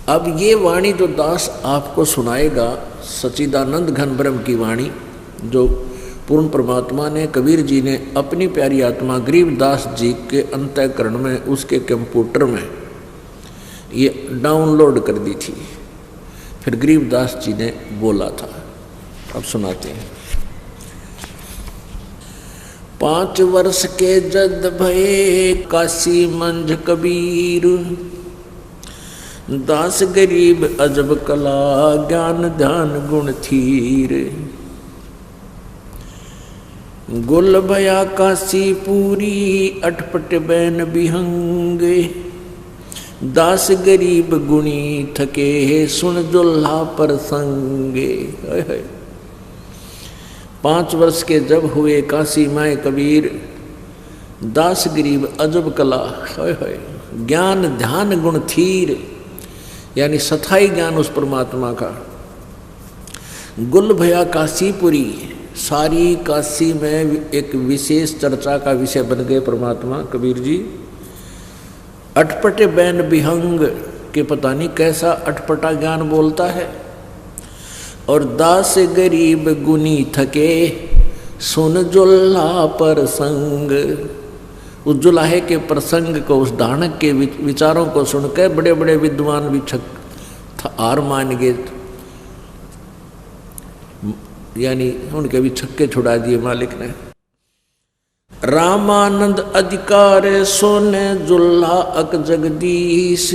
अब ये वाणी जो दास आपको सुनाएगा, सच्चिदानंद घन ब्रह्म की वाणी, जो पूर्ण परमात्मा ने, कबीर जी ने अपनी प्यारी आत्मा गरीबदास जी के अंतःकरण में, उसके कंप्यूटर में ये डाउनलोड कर दी थी। फिर गरीबदास जी ने बोला था। अब सुनाते हैं। 5 वर्ष के जद भये काशी मंझ कबीर, दास गरीब अजब कला ज्ञान ध्यान गुण थीर। गुल भया काशी पूरी अटपट बैन बिहंगे, दास गरीब गुणी थके सुन दुल्हा पर संगे। 5 वर्ष के जब हुए काशी माए कबीर, दास गरीब अजब कला ज्ञान ध्यान गुण थीर, यानी सथाई ज्ञान उस परमात्मा का। गुल भया काशीपुरी, सारी काशी में एक विशेष चर्चा का विषय बन गए परमात्मा कबीर जी। अटपटे बैन बिहंग के पता नहीं कैसा अटपटा ज्ञान बोलता है। और दास गरीब गुनी थके सुन जुल्हा पर संग, उस जुलाहे के प्रसंग को, उस धानक के विचारों को सुनकर बड़े बड़े विद्वान भी हार मान गए, यानी उनके भी छक्के छुड़ा दिए मालिक ने। रामानंद अधिकार सोने जुल्हा अक जगदीश,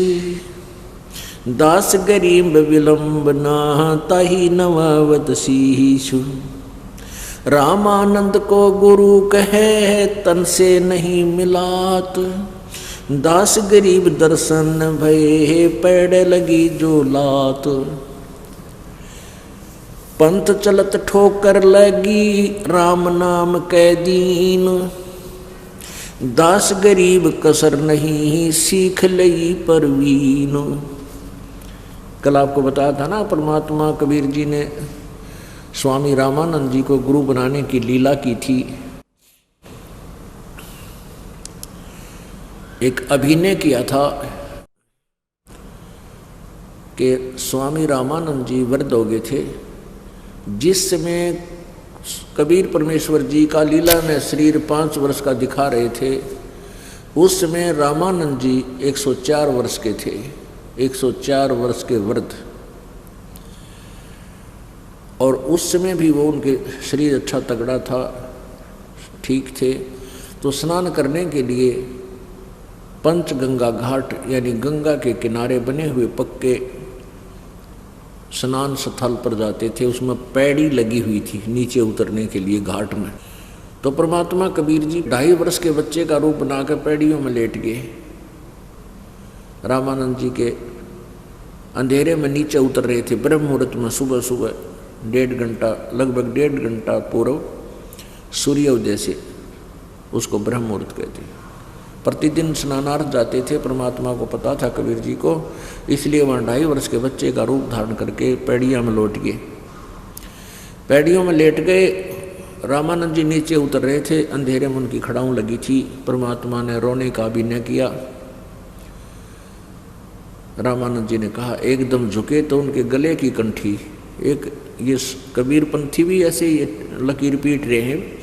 दास गरीब विलंब ना ताही नवावत शीशु। रामानंद को गुरु कहे तन से नहीं मिलात, दास गरीब दर्शन भये पैड़ लगी जो लात। पंथ चलत ठोकर लगी राम नाम कै दीन, दास गरीब कसर नहीं सीख लई परवीन। कल आपको बताया था ना, परमात्मा कबीर जी ने स्वामी रामानंद जी को गुरु बनाने की लीला की थी। एक अभिनय किया था कि स्वामी रामानंद जी वृद्ध हो गए थे, जिस समय कबीर परमेश्वर जी का लीला में शरीर 5 वर्ष का दिखा रहे थे, उस समय रामानंद जी 104 वर्ष के थे, 104 वर्ष के वृद्ध। और उस समय भी वो, उनके शरीर अच्छा तगड़ा था, ठीक थे। तो स्नान करने के लिए पंचगंगा घाट, यानी गंगा के किनारे बने हुए पक्के स्नान स्थल पर जाते थे। उसमें पैड़ी लगी हुई थी नीचे उतरने के लिए घाट में। तो परमात्मा कबीर जी 2.5 वर्ष के बच्चे का रूप बनाकर पैड़ियों में लेट गए। रामानंद जी के अंधेरे में नीचे उतर रहे थे ब्रह्म मुहूर्त में, सुबह सुबह 1.5 घंटा, लगभग 1.5 घंटा पूर्व सूर्योदय से, उसको ब्रह्म मुहूर्त कहते हैं। प्रतिदिन स्नानार्थ जाते थे, परमात्मा को पता था कबीर जी को, इसलिए वहाँ 2.5 वर्ष के बच्चे का रूप धारण करके पैड़ियाँ में लौट गए। पैड़ियों में लेट गए। रामानंद जी नीचे उतर रहे थे, अंधेरे में उनकी खड़ाऊँ लगी थी। परमात्मा ने रोने का अभिनय किया। रामानंद जी ने कहा, एकदम झुके तो उनके गले की कंठी, एक ये कबीर पंथी भी ऐसे ही लकीर पीट रहे हैं।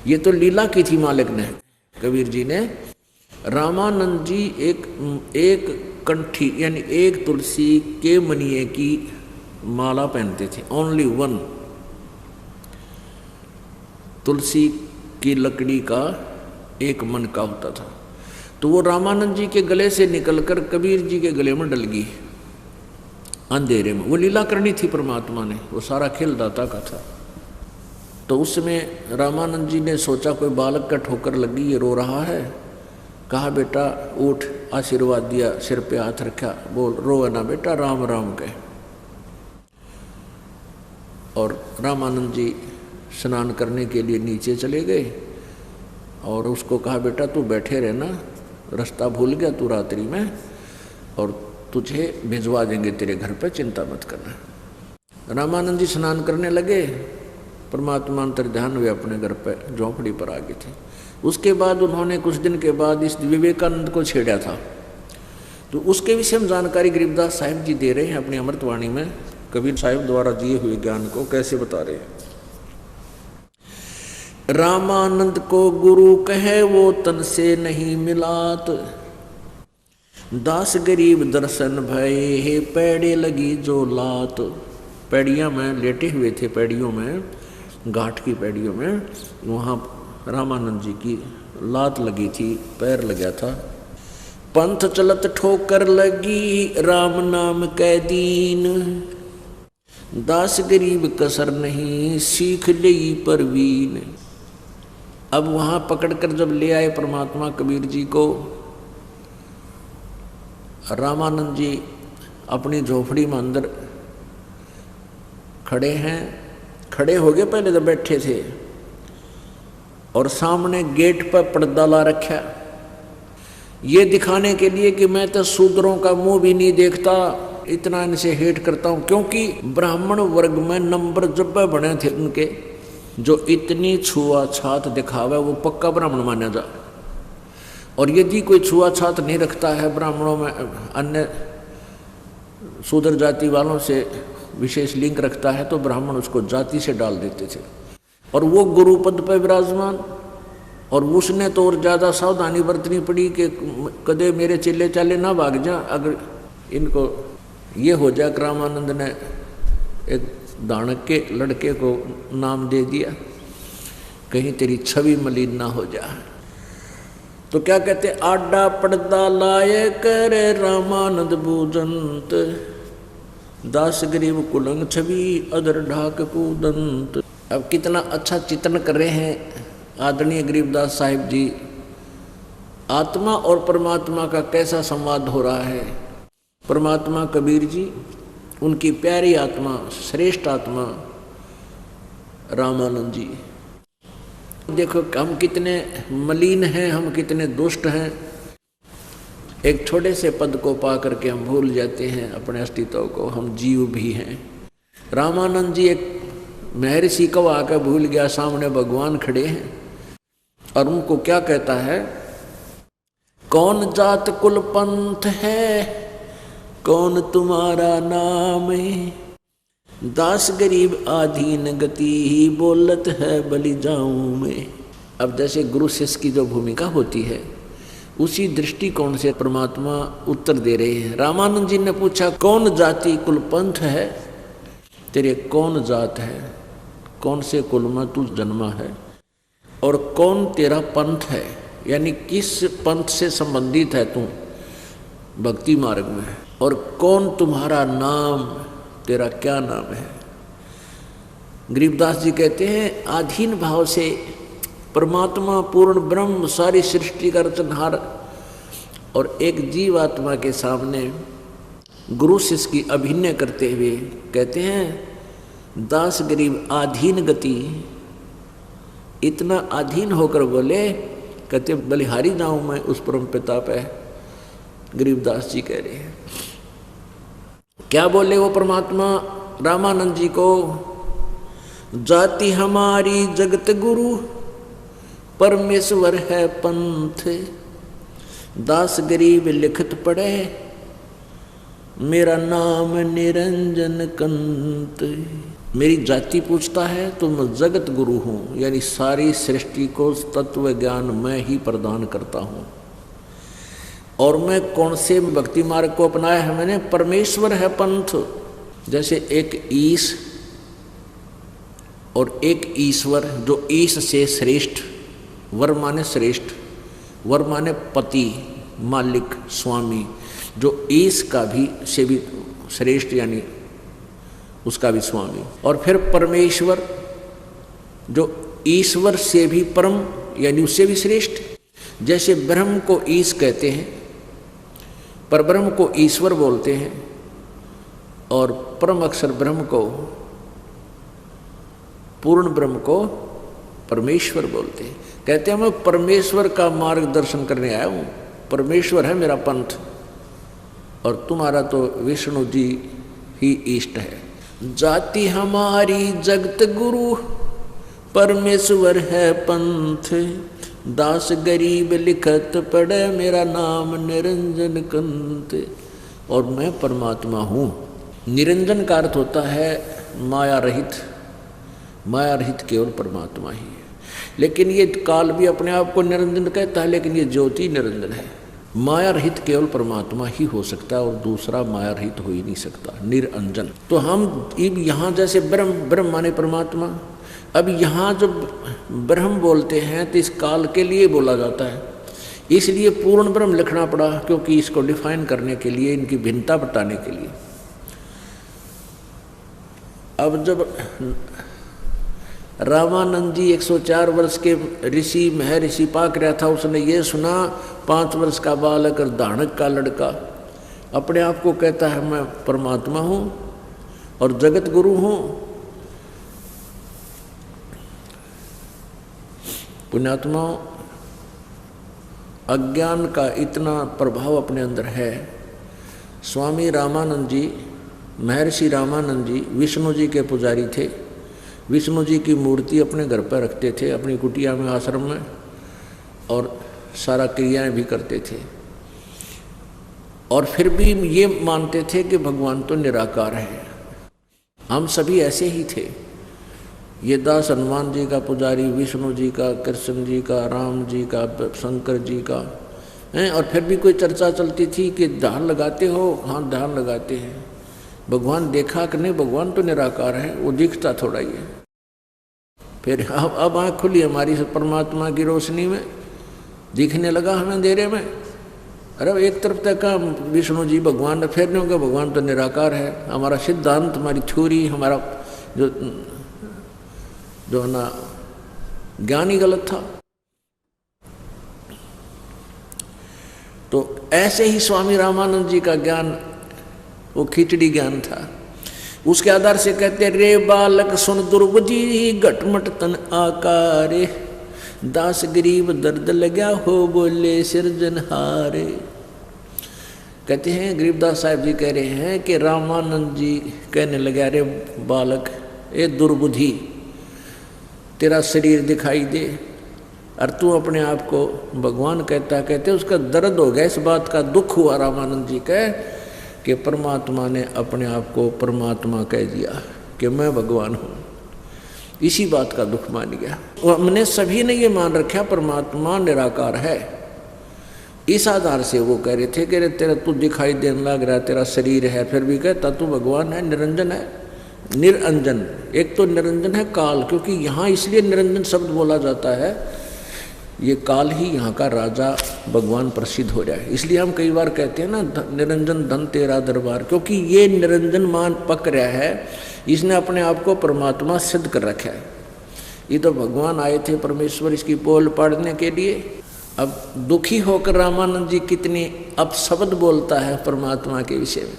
ये तो लीला की थी मालिक ने, कबीर जी ने। रामानंद जी एक कंठी, यानी एक तुलसी के मनिए की माला पहनते थे, ओनली 1 तुलसी की लकड़ी का एक मन का होता था। तो वो रामानंद जी के गले से निकलकर कबीर जी के गले में डल गई अंधेरे में। वो लीला करनी थी परमात्मा ने, वो सारा खेल दाता का था। तो उस समय रामानंद जी ने सोचा कोई बालक का ठोकर लगी, ये रो रहा है। कहा, बेटा उठ, आशीर्वाद दिया, सिर पे हाथ रखा, बोल रो ना बेटा, राम राम कह। और रामानंद जी स्नान करने के लिए नीचे चले गए और उसको कहा, बेटा तू बैठे रहना, रास्ता भूल गया तू रात्रि में, और तुझे भिजवा देंगे तेरे घर पे, चिंता मत करना। रामानंद जी स्नान करने लगे। परमात्मा अंतर्ध्यान हुए अपने घर पे, झोंपड़ी पर आ गए थे। उसके बाद उन्होंने कुछ दिन के बाद इस विवेकानंद को छेड़ा था। तो उसके विषय में जानकारी गरीबदास साहिब जी दे रहे हैं अपनी अमृतवाणी में। कबीर साहिब द्वारा दिए हुए ज्ञान को कैसे बता रहे हैं। रामानंद को गुरु कहे वो तन से नहीं मिलात, दास गरीब दर्शन भय हे पैड़े लगी जो लात। पैड़ियाँ में लेटे हुए थे, पैड़ियों में, घाट की पैड़ियों में, वहाँ रामानंद जी की लात लगी थी, पैर लगा था। पंथ चलत ठोकर लगी राम नाम कै दीन, दास गरीब कसर नहीं सीख लई परवीन। अब वहाँ पकड़कर जब ले आए परमात्मा कबीर जी को, रामानंद जी अपनी झोपड़ी में अंदर खड़े हैं, खड़े हो गए, पहले तो बैठे थे, और सामने गेट पर पर्दा ला रखा, ये दिखाने के लिए कि मैं तो शूद्रों का मुंह भी नहीं देखता, इतना इनसे हेट करता हूं। क्योंकि ब्राह्मण वर्ग में नंबर जब बने थे उनके, जो इतनी छुआछात दिखावे वो पक्का ब्राह्मण माना जा। और यदि कोई छुआछात नहीं रखता है ब्राह्मणों में, अन्य शूद्र जाति वालों से विशेष लिंक रखता है, तो ब्राह्मण उसको जाति से डाल देते थे। और वो गुरु पद पर विराजमान, और उसने तो और ज़्यादा सावधानी बरतनी पड़ी कि कदे मेरे चिल्ले चाले ना भाग जा। अगर इनको ये हो जाए कि रामानंद ने एक दानक के लड़के को नाम दे दिया, कहीं तेरी छवि मलिन ना हो जाए। तो क्या कहते, आडा पर्दा लाए करे रामानंद बूजंत, दास गरीब कुलंग छवि अदर ढाक कूदंत। अब कितना अच्छा चित्रण कर रहे हैं आदरणीय गरीबदास साहिब जी। आत्मा और परमात्मा का कैसा संवाद हो रहा है। परमात्मा कबीर जी, उनकी प्यारी आत्मा, श्रेष्ठ आत्मा रामानंद जी। देखो हम कितने मलिन हैं, हम कितने दुष्ट हैं। एक छोटे से पद को पा करके हम भूल जाते हैं अपने अस्तित्व को, हम जीव भी हैं। रामानंद जी एक महर्षि को आकर भूल गया, सामने भगवान खड़े हैं और उनको क्या कहता है, कौन जात कुल पंथ है, कौन तुम्हारा नाम है, दास गरीब आधीन गति ही बोलत है बलि जाऊं मैं। अब जैसे गुरु शिष्य की जो भूमिका होती है, उसी दृष्टिकोण से परमात्मा उत्तर दे रहे हैं। रामानंद जी ने पूछा, कौन जाति कुल पंथ है, तेरे कौन जात है, कौन से कुल में तू जन्मा है, और कौन तेरा पंथ है, यानी किस पंथ से संबंधित है तू भक्ति मार्ग में, और कौन तुम्हारा नाम, तेरा क्या नाम है। गरीबदास जी कहते हैं, आधीन भाव से परमात्मा पूर्ण ब्रह्म सारी सृष्टि का रचनहार और एक जीव आत्मा के सामने गुरु शिष्य की अभिनय करते हुए कहते हैं, दास गरीब आधीन गति। इतना अधीन होकर बोले, कहते बलिहारी जाऊं मैं उस परम पिता पे। गरीबदास जी कह रहे हैं, क्या बोले वो परमात्मा रामानंद जी को, जाति हमारी जगत गुरु परमेश्वर है पंथ, दास गरीब लिखत पढ़े मेरा नाम निरंजन कंत। मेरी जाति पूछता है तो मैं जगत गुरु हूँ, यानी सारी सृष्टि को तत्व ज्ञान मैं ही प्रदान करता हूँ। और मैं कौन से भक्ति मार्ग को अपनाया है मैंने, परमेश्वर है पंथ। जैसे एक ईश और एक ईश्वर, जो ईश से श्रेष्ठ, वर माने श्रेष्ठ, वर माने पति, मालिक, स्वामी, जो ईश का भी से भी श्रेष्ठ, यानी उसका भी स्वामी। और फिर परमेश्वर, जो ईश्वर से भी परम, यानी उससे भी श्रेष्ठ। जैसे ब्रह्म को ईश कहते हैं, पर ब्रह्म को ईश्वर बोलते हैं, और परम अक्षर ब्रह्म को, पूर्ण ब्रह्म को परमेश्वर बोलते हैं। कहते हैं मैं परमेश्वर का मार्गदर्शन करने आया हूँ, परमेश्वर है मेरा पंथ, और तुम्हारा तो विष्णु जी ही इष्ट है। जाति हमारी जगत गुरु परमेश्वर है पंथ, दास गरीब लिखत पढ़े, मेरा नाम निरंजन कंत। और मैं परमात्मा हूँ। निरंजन का अर्थ होता है माया रहित। माया रहित केवल परमात्मा ही है। लेकिन ये काल भी अपने आप को निरंजन कहता है, लेकिन ये ज्योति निरंजन है। माया रहित केवल परमात्मा ही हो सकता है और दूसरा माया रहित हो ही नहीं सकता, निरंजन। तो हम यहाँ जैसे ब्रह्म, ब्रह्म माने परमात्मा। अब यहाँ जब ब्रह्म बोलते हैं तो इस काल के लिए बोला जाता है, इसलिए पूर्ण ब्रह्म लिखना पड़ा, क्योंकि इसको डिफाइन करने के लिए, इनकी भिन्नता बताने के लिए। अब जब रामानंद जी 104 वर्ष के ऋषि महर्षि पाक रहा था, उसने ये सुना 5 वर्ष का बालक और धानक का लड़का अपने आप को कहता है मैं परमात्मा हूँ और जगत गुरु हूँ। पुण्यात्माओं, अज्ञान का इतना प्रभाव अपने अंदर है। स्वामी रामानंद जी, महर्षि रामानंद जी विष्णु जी के पुजारी थे। विष्णु जी की मूर्ति अपने घर पर रखते थे, अपनी कुटिया में, आश्रम में, और सारा क्रियाएं भी करते थे। और फिर भी ये मानते थे कि भगवान तो निराकार है। हम सभी ऐसे ही थे। ये दास हनुमान जी का पुजारी, विष्णु जी का, कृष्ण जी का, राम जी का, शंकर जी का हैं। और फिर भी कोई चर्चा चलती थी कि ध्यान लगाते हो? हाँ, ध्यान लगाते हैं। भगवान देखा कि नहीं? भगवान तो निराकार है, वो दिखता थोड़ा ही है। फिर अब आँख खुली हमारी परमात्मा की रोशनी में, दिखने लगा हमें अंधेरे में। अरे एक तरफ तक का विष्णु जी भगवान, फिर नहीं होगा भगवान तो निराकार है। हमारा सिद्धांत, हमारी थ्योरी, हमारा जो ना ज्ञान ही गलत था। तो ऐसे ही स्वामी रामानंद जी का ज्ञान वो खिचड़ी ज्ञान था। उसके आधार से कहते रे बालक सुन दुर्बुद्धि घटमट तन आकारे, दास गरीब दर्द लगा हो बोले सिरजनहारे। कहते हैं गरीबदास साहब जी कह रहे हैं कि रामानंद जी कहने लगे अरे बालक, ए दुर्बुद्धि, तेरा शरीर दिखाई दे और तू अपने आप को भगवान कहते उसका दर्द हो गया। इस बात का दुख हुआ रामानंद जी कह कि परमात्मा ने अपने आप को परमात्मा कह दिया कि मैं भगवान हूँ। इसी बात का दुख मान गया। हमने सभी ने ये मान रखा परमात्मा निराकार है। इस आधार से वो कह रहे थे कि तेरा तू दिखाई देने लग रहा है, तेरा शरीर है, फिर भी कहता तू भगवान है, निरंजन है। निरंजन, एक तो निरंजन है काल, क्योंकि यहाँ इसलिए निरंजन शब्द बोला जाता है, ये काल ही यहाँ का राजा भगवान प्रसिद्ध हो रहा है। इसलिए हम कई बार कहते हैं ना निरंजन धन तेरा दरबार, क्योंकि ये निरंजन मान पक रहा है, इसने अपने आप को परमात्मा सिद्ध कर रखा है। ये तो भगवान आए थे परमेश्वर इसकी पोल पाड़ने के लिए। अब दुखी होकर रामानंद जी कितनी अपशब्द बोलता है परमात्मा के विषय में।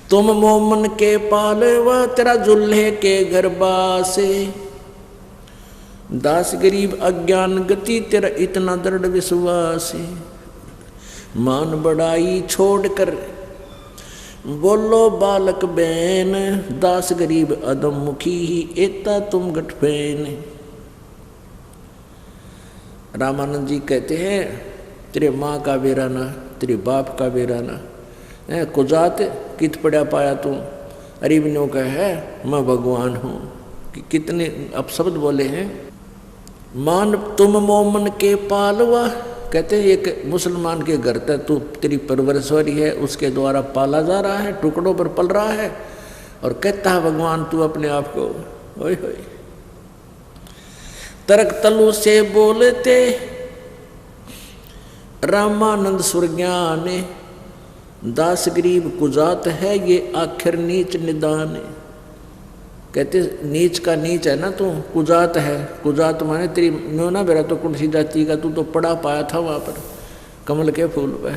तुम मोमन के पालवा तेरा जुल्हे के गर्भासे, दास गरीब अज्ञान गति तेरा इतना दृढ़ विश्वास है। मान बढ़ाई छोड़कर बोलो बालक बैन, दास गरीब अदम मुखी ही एता तुम गठफेन। रामानंद जी कहते हैं तेरे माँ का बेराना, तेरे बाप का बेराना, कुजात कित पड़ा पाया तू। अरिबनों का है मैं भगवान हूँ। कितने अपशब्द बोले हैं। मान तुम मोमन के पालवा, कहते हैं एक मुसलमान के घर तक तू तेरी परवरिश हो रही है, उसके द्वारा पाला जा रहा है, टुकड़ों पर पल रहा है, और कहता है भगवान तू अपने आप को। ओए होए तरक तलु से बोलते रामानंद सुरज्ञाने, दास गरीब कुजात है ये आखिर नीच निदान। कहते नीच का नीच है ना तू, कुजात है। कुजात माने तेरी नो ना बेरा तो कुर्सी जाति का, तू तो पड़ा पाया था वहां पर कमल के फूल पे।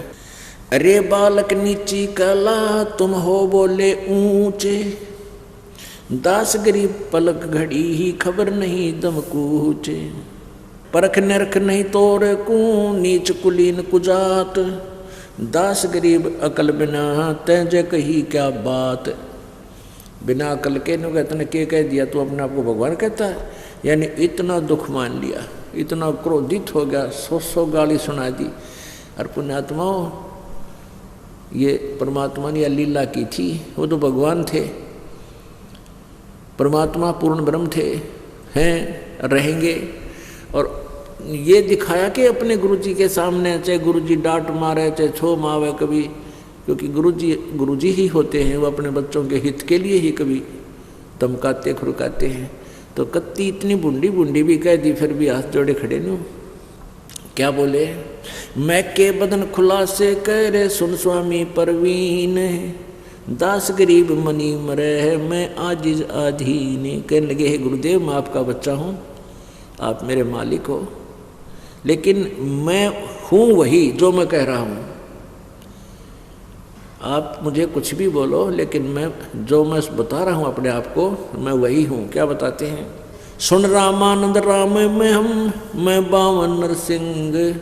अरे बालक नीची कला तुम हो बोले ऊंचे, दास गरीब पलक घड़ी ही खबर नहीं दम कूचे। परख निरख नहीं तोड़ कू नीच कुलीन कुजात, दास गरीब अकल बिना तैजे कही क्या बात। बिना अकल के नु कहते ने के कह दिया तू अपने आप को भगवान कहता है। यानी इतना दुख मान लिया, इतना क्रोधित हो गया, 100 गाली सुना दी। और पुण्यात्माओं, ये परमात्मा ने लीला की थी, वो तो भगवान थे, परमात्मा पूर्ण ब्रह्म थे, हैं, रहेंगे। और ये दिखाया कि अपने गुरुजी के सामने, चाहे गुरुजी डांट मारे चाहे छो मावे कभी, क्योंकि गुरुजी ही होते हैं, वो अपने बच्चों के हित के लिए ही कभी धमकाते खुरकाते हैं। तो कत्ती इतनी बूंदी भी कह दी, फिर भी हाथ जोड़े खड़े नहीं। क्या बोले? मैं के बदन खुला से कह रे सुन स्वामी परवीन, दास गरीब मनी मरे मैं आजिज आधीन। कहने लगे, हे गुरुदेव, मैं आपका बच्चा हूँ, आप मेरे मालिक हो, लेकिन मैं हूँ वही जो मैं कह रहा हूँ। आप मुझे कुछ भी बोलो, लेकिन मैं जो मैं बता रहा हूँ अपने आप को, मैं वही हूँ। क्या बताते हैं? सुन रामानंद राम में हम, मैं बावन नरसिंह,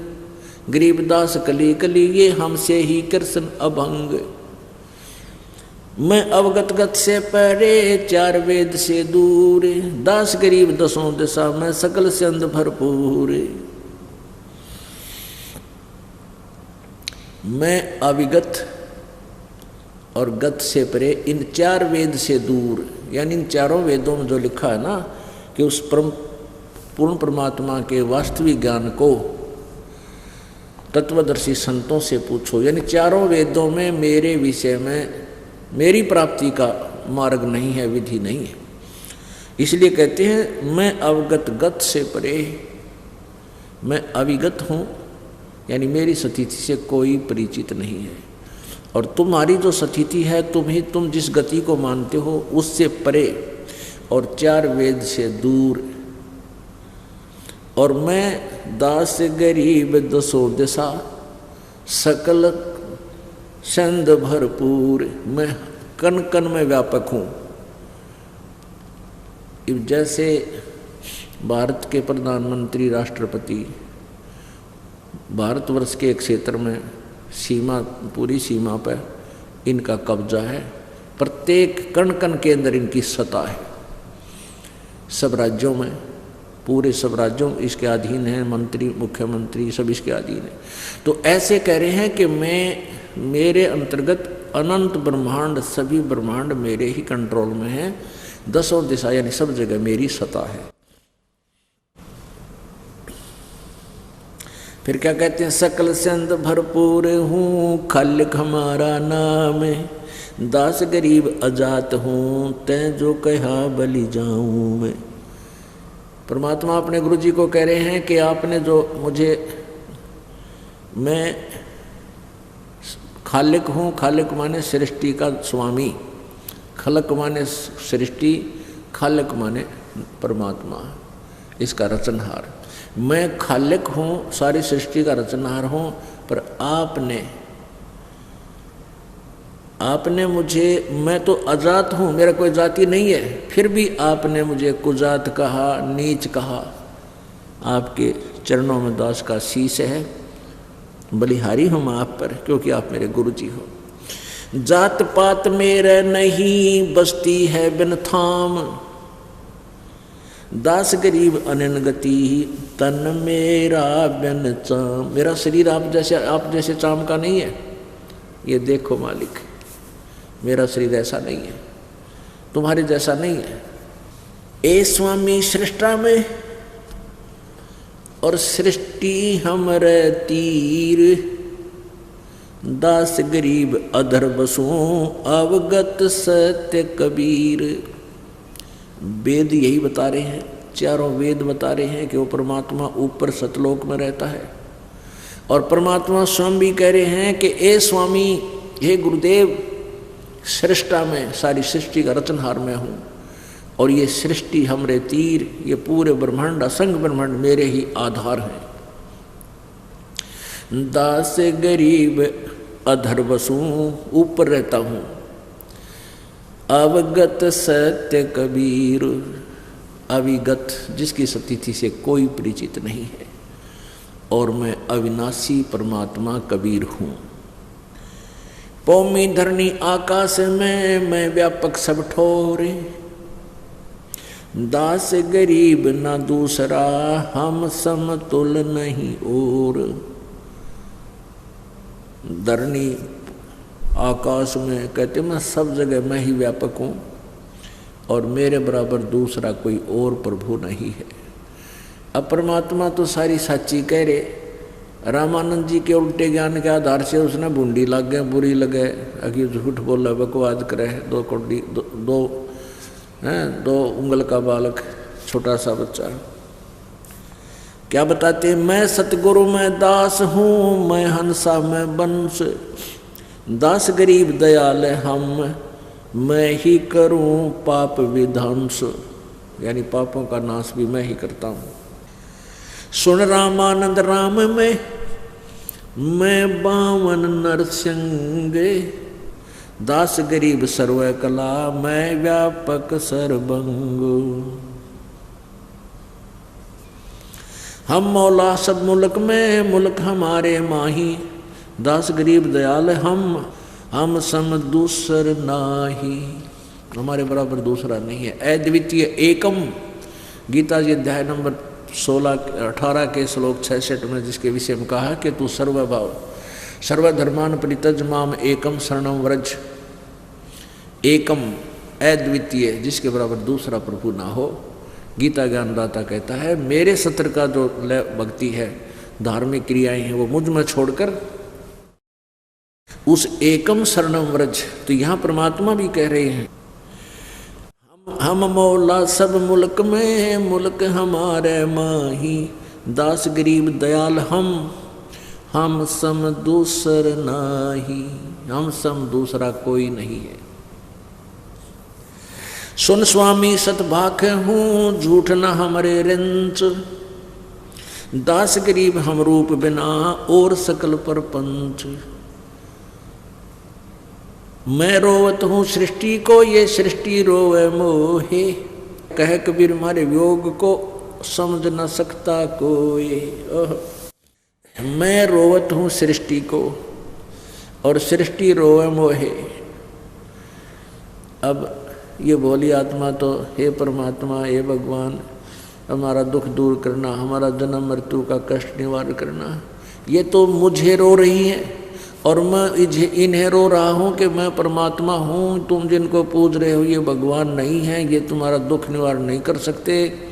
गरीबदास कली कली ये हमसे ही कृष्ण अभंग। मैं अवगत गत से परे 4 वेद से दूर, दास गरीब 10 दिशा में सकल से अंध भरपूर। मैं अविगत और गत से परे, इन 4 वेद से दूर, यानी इन 4 वेदों में जो लिखा है ना कि उस पूर्ण परमात्मा के वास्तविक ज्ञान को तत्वदर्शी संतों से पूछो। यानी 4 वेदों में मेरे विषय में मेरी प्राप्ति का मार्ग नहीं है, विधि नहीं है। इसलिए कहते हैं मैं अवगत गत से परे, मैं अविगत हूँ, यानी मेरी स्थिति से कोई परिचित नहीं है। और तुम्हारी जो स्थिति है, तुम जिस गति को मानते हो उससे परे और 4 वेद से दूर। और मैं दास गरीब 10 दिशा सकल संद भरपूर, मैं कण कण में व्यापक हूँ। जैसे भारत के प्रधानमंत्री, राष्ट्रपति भारतवर्ष के एक क्षेत्र में सीमा, पूरी सीमा पर इनका कब्जा है, प्रत्येक कण कण के अंदर इनकी सत्ता है। सब राज्यों में, पूरे सब राज्यों इसके अधीन हैं, मंत्री मुख्यमंत्री सब इसके अधीन है। तो ऐसे कह रहे हैं कि मेरे अंतर्गत अनंत ब्रह्मांड, सभी ब्रह्मांड मेरे ही कंट्रोल में है, 10 दिशा यानी सब जगह मेरी सत्ता है। फिर क्या कहते हैं? सकल संद भरपूर हूँ, खालिक हमारा नाम, दास गरीब अजात हूँ, तै जो कहा बलि जाऊँ मैं। परमात्मा अपने गुरु जी को कह रहे हैं कि आपने जो मुझे, मैं खालिक हूँ, खालिक माने सृष्टि का स्वामी, खलक माने सृष्टि, खालिक माने परमात्मा, इसका रचनहार। मैं खालिक हूँ, सारी सृष्टि का रचनहार हूँ, पर आपने मुझे, मैं तो अजात हूँ, मेरा कोई जाति नहीं है, फिर भी आपने मुझे कुजात कहा, नीच कहा। आपके चरणों में दास का शीश है, बलिहारी हूँ मैं आप पर, क्योंकि आप मेरे गुरु जी हो। जात पात मेरे नहीं, बसती है बिन थाम, दास गरीब अनन गति, तन मेरा बिन चाम। मेरा शरीर आप जैसे चाम का नहीं है, ये देखो मालिक, मेरा शरीर ऐसा नहीं है, तुम्हारे जैसा नहीं है। ए स्वामी सृष्टा में और सृष्टि हमरे तीर, दास गरीब अधर बसों, अवगत सत्य कबीर। वेद यही बता रहे हैं, 4 वेद बता रहे हैं कि वो परमात्मा ऊपर सतलोक में रहता है। और परमात्मा स्वयं भी कह रहे हैं कि ए स्वामी, हे गुरुदेव, सृष्टा में, सारी सृष्टि का रचनहार मैं हूँ, और ये सृष्टि हमरे तीर, ये पूरे ब्रह्मांड, असंख्य ब्रह्मांड मेरे ही आधार हैं। दास गरीब अधर बसूं, ऊपर रहता हूँ, अवगत सत्य कबीर, अविगत जिसकी स्थिति से कोई परिचित नहीं है, और मैं अविनाशी परमात्मा कबीर हूँ। पौमी धरणी आकाश में मैं व्यापक सब ठोरे, दास गरीब न दूसरा, हम समतुल नहीं और। धरनी आकाश में कहते मैं सब जगह मैं ही व्यापक हूँ और मेरे बराबर दूसरा कोई और प्रभु नहीं है। अब परमात्मा तो सारी साची कह रहे। रामानंद जी के उल्टे ज्ञान के आधार से उसने बूंदी लग गए, बुरी लगे, अभी झूठ बोला, बकवाद करे। दो कौड़ी दो उंगल का बालक, छोटा सा बच्चा क्या बताते, मैं सतगुरु में दास हूँ, मैं हंसा मैं वंश। दास गरीब दयाल हम, मैं ही करूँ पाप विध्वंस, यानी पापों का नाश भी मैं ही करता हूँ। सुन रामानंद राम में मैं बावन नरसिंह, दास गरीब सर्व कला, मैं व्यापक सर्वंग। हम मौला सब मुल्क में, मुल्क हमारे माही, दास गरीब दयाल हम सम दूसर नाही, हमारे बराबर दूसरा नहीं है। अद्वितीय एकम, गीता जी अध्याय नंबर 18 के श्लोक 66 में जिसके विषय में कहा कि तू सर्वभाव सर्वधर्मान परित्यज माम एकम शरणम व्रज। एकम अद्वितीय, जिसके बराबर दूसरा प्रभु ना हो। गीता ज्ञानदाता कहता है मेरे सत्र का जो भक्ति है, धार्मिक क्रियाएं हैं, वो मुझ में छोड़कर उस एकम शरणम व्रज। तो यहाँ परमात्मा भी कह रहे हैं हम मौला सब मुल्क में, मुल्क हमारे माही, दास गरीब दयाल हम सम दूसर नाही, हम सम दूसरा कोई नहीं है। सुन स्वामी सतभाख हूँ, झूठ न हमरे रिंच, दास गरीब हम रूप बिना और सकल परपंच। मैं रोवत हूँ सृष्टि को, ये सृष्टि रोवे मोहे, कह कबीर हमारे वियोग को समझ न सकता कोई। मैं रोवत हूँ सृष्टि को और सृष्टि रोवे मोहे। अब ये भोली आत्मा तो हे परमात्मा, हे भगवान, हमारा दुख दूर करना, हमारा जन्म मृत्यु का कष्ट निवारण करना, ये तो मुझे रो रही है और मैं इन्हें रो रहा हूँ कि मैं परमात्मा हूँ, तुम जिनको पूज रहे हो ये भगवान नहीं है, ये तुम्हारा दुख निवारण नहीं कर सकते,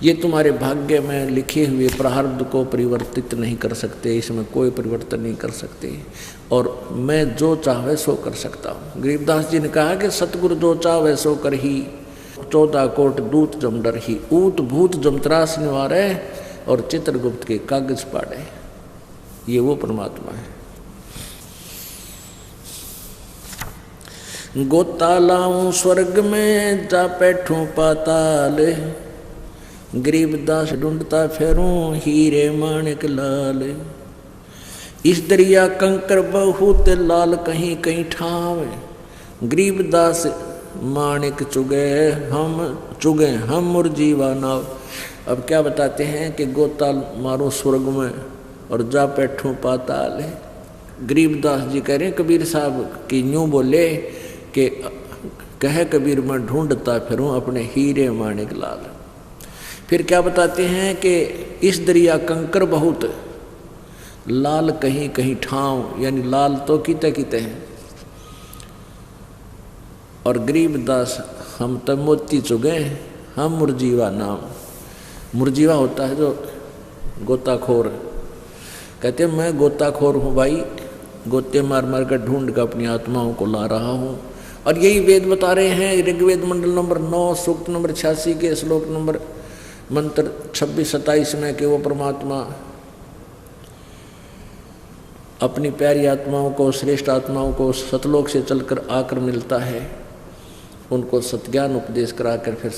ये तुम्हारे भाग्य में लिखे हुए प्रारब्ध को परिवर्तित नहीं कर सकते, इसमें कोई परिवर्तन नहीं कर सकते, और मैं जो चाहे सो कर सकता हूँ। गरीबदास जी ने कहा कि सतगुरु जो चाहे सो कर ही, 14 कोट दूत जम डर ही, ऊत भूत जमत्रास निवारे और चित्रगुप्त के कागज पाड़े। ये वो परमात्मा है। गोता लाऊं स्वर्ग में, जा बैठूं पाताल, गरीबदास ढूंढता फेरूं हीरे माणिक लाल। इस दरिया कंकर बहुत लाल, कहीं कहीं ठाव, गरीबदास माणिक चुगे हम मुरजीवा नाव। अब क्या बताते हैं कि गोता मारो स्वर्ग में और जा बैठूं पाताल। गरीबदास जी कह रहे हैं कबीर साहब कि यूँ बोले कि कह कबीर मैं ढूंढता फिरूं अपने हीरे माणिक लाल। फिर क्या बताते हैं कि इस दरिया कंकर बहुत लाल, कहीं कहीं ठाव, यानी लाल तो किते किते हैं, और गरीबदास हम तब मोती चुगे हम मुरजीवा नाम। मुरजीवा होता है जो गोताखोर, कहते हैं मैं गोताखोर हूँ भाई, गोते मार मार कर ढूंढ कर अपनी आत्माओं को ला रहा हूँ। और यही वेद बता रहे हैं, ऋग्वेद मंडल नंबर 9 सूक्त नंबर 86 के श्लोक नंबर मंत्र 26-27 में कि वो परमात्मा अपनी प्यारी आत्माओं को, श्रेष्ठ आत्माओं को सतलोक से चलकर आकर मिलता है, उनको सत्ज्ञान उपदेश कराकर फिर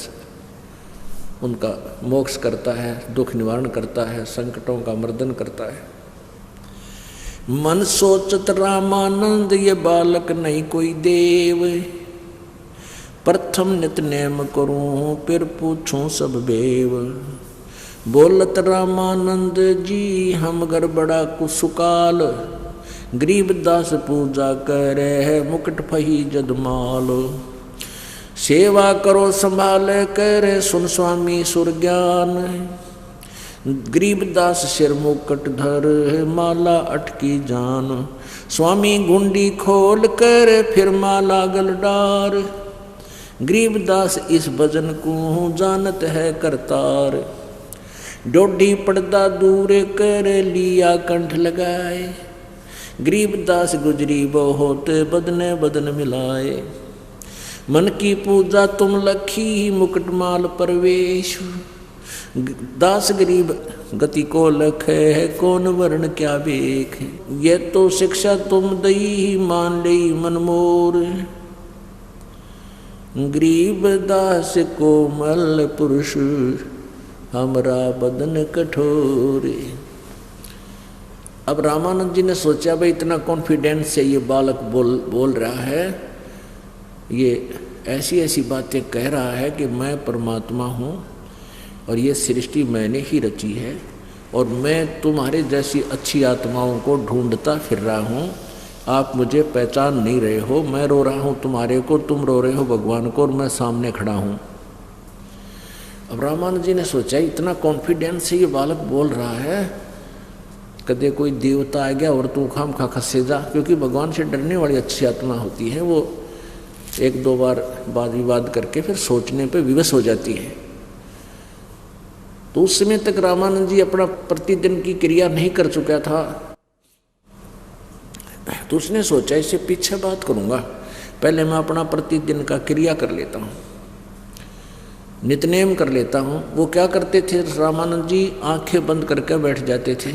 उनका मोक्ष करता है, दुख निवारण करता है, संकटों का मर्दन करता है। मन सोचत रामानंद ये बालक नहीं कोई देव, प्रथम नित नेम करूं फिर पूछूं सब बेव। बोलत रामानंद जी हम गड़बड़ा कुसुकाल, गरीबदास पूजा करे मुकुट फही जदमाल। सेवा करो संभाल कर सुन स्वामी सुर ज्ञान। गरीबदास सिर मुकट धर माला अटकी जान। स्वामी गुंडी खोल कर फिर माला गल डार। गरीबदास इस भजन को जानत है करतार। डोडी पर्दा दूर कर लिया कंठ लगाए। गरीबदास गुजरी बहुत बदने बदन मिलाए। मन की पूजा तुम लखी मुकुटमाल परवेश। दास गरीब गति को लखे है कौन वर्ण क्या बेख। ये तो शिक्षा तुम दई मान लई मन मोर। गरीब दास कोमल पुरुष हमरा बदन कठोर। अब रामानंद जी ने सोचा भाई इतना कॉन्फिडेंस से ये बालक बोल रहा है, ये ऐसी ऐसी बातें कह रहा है कि मैं परमात्मा हूँ और ये सृष्टि मैंने ही रची है और मैं तुम्हारे जैसी अच्छी आत्माओं को ढूंढता फिर रहा हूँ। आप मुझे पहचान नहीं रहे हो, मैं रो रहा हूँ तुम्हारे को, तुम रो रहे हो भगवान को और मैं सामने खड़ा हूँ। अब रामानंद जी ने सोचा इतना कॉन्फिडेंस से ये बालक बोल रहा है, कदे कोई देवता आ गया और तू खाम खा खसे जा, क्योंकि भगवान से डरने वाली अच्छी आत्मा होती है, वो एक दो बार वाद विवाद करके फिर सोचने पे विवश हो जाती है। तो उस समय तक रामानंद जी अपना प्रतिदिन की क्रिया नहीं कर चुका था, तो उसने सोचा इससे पीछे बात करूंगा, पहले मैं अपना प्रतिदिन का क्रिया कर लेता हूँ, नित्यनेम कर लेता हूँ। वो क्या करते थे, रामानंद जी आंखें बंद करके बैठ जाते थे।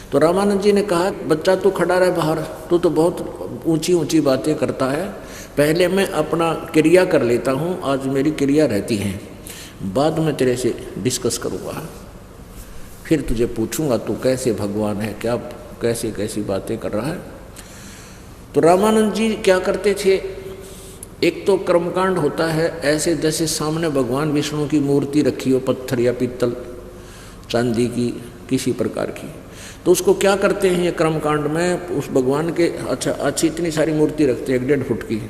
तो रामानंद जी ने कहा बच्चा तू खड़ा रहे बाहर, तू तो बहुत ऊंची ऊंची बातें करता है, पहले मैं अपना क्रिया कर लेता हूँ, आज मेरी क्रिया रहती है, बाद में तेरे से डिस्कस करूँगा, फिर तुझे पूछूंगा तू कैसे भगवान है, क्या कैसी कैसी बातें कर रहा है। तो रामानंद जी क्या करते थे, एक तो कर्मकांड होता है ऐसे जैसे सामने भगवान विष्णु की मूर्ति रखी हो, पत्थर या पीतल चांदी की किसी प्रकार की, तो उसको क्या करते हैं ये कर्मकांड में, उस भगवान के अच्छी इतनी सारी मूर्ति रखते हैं 1.5 फुट की,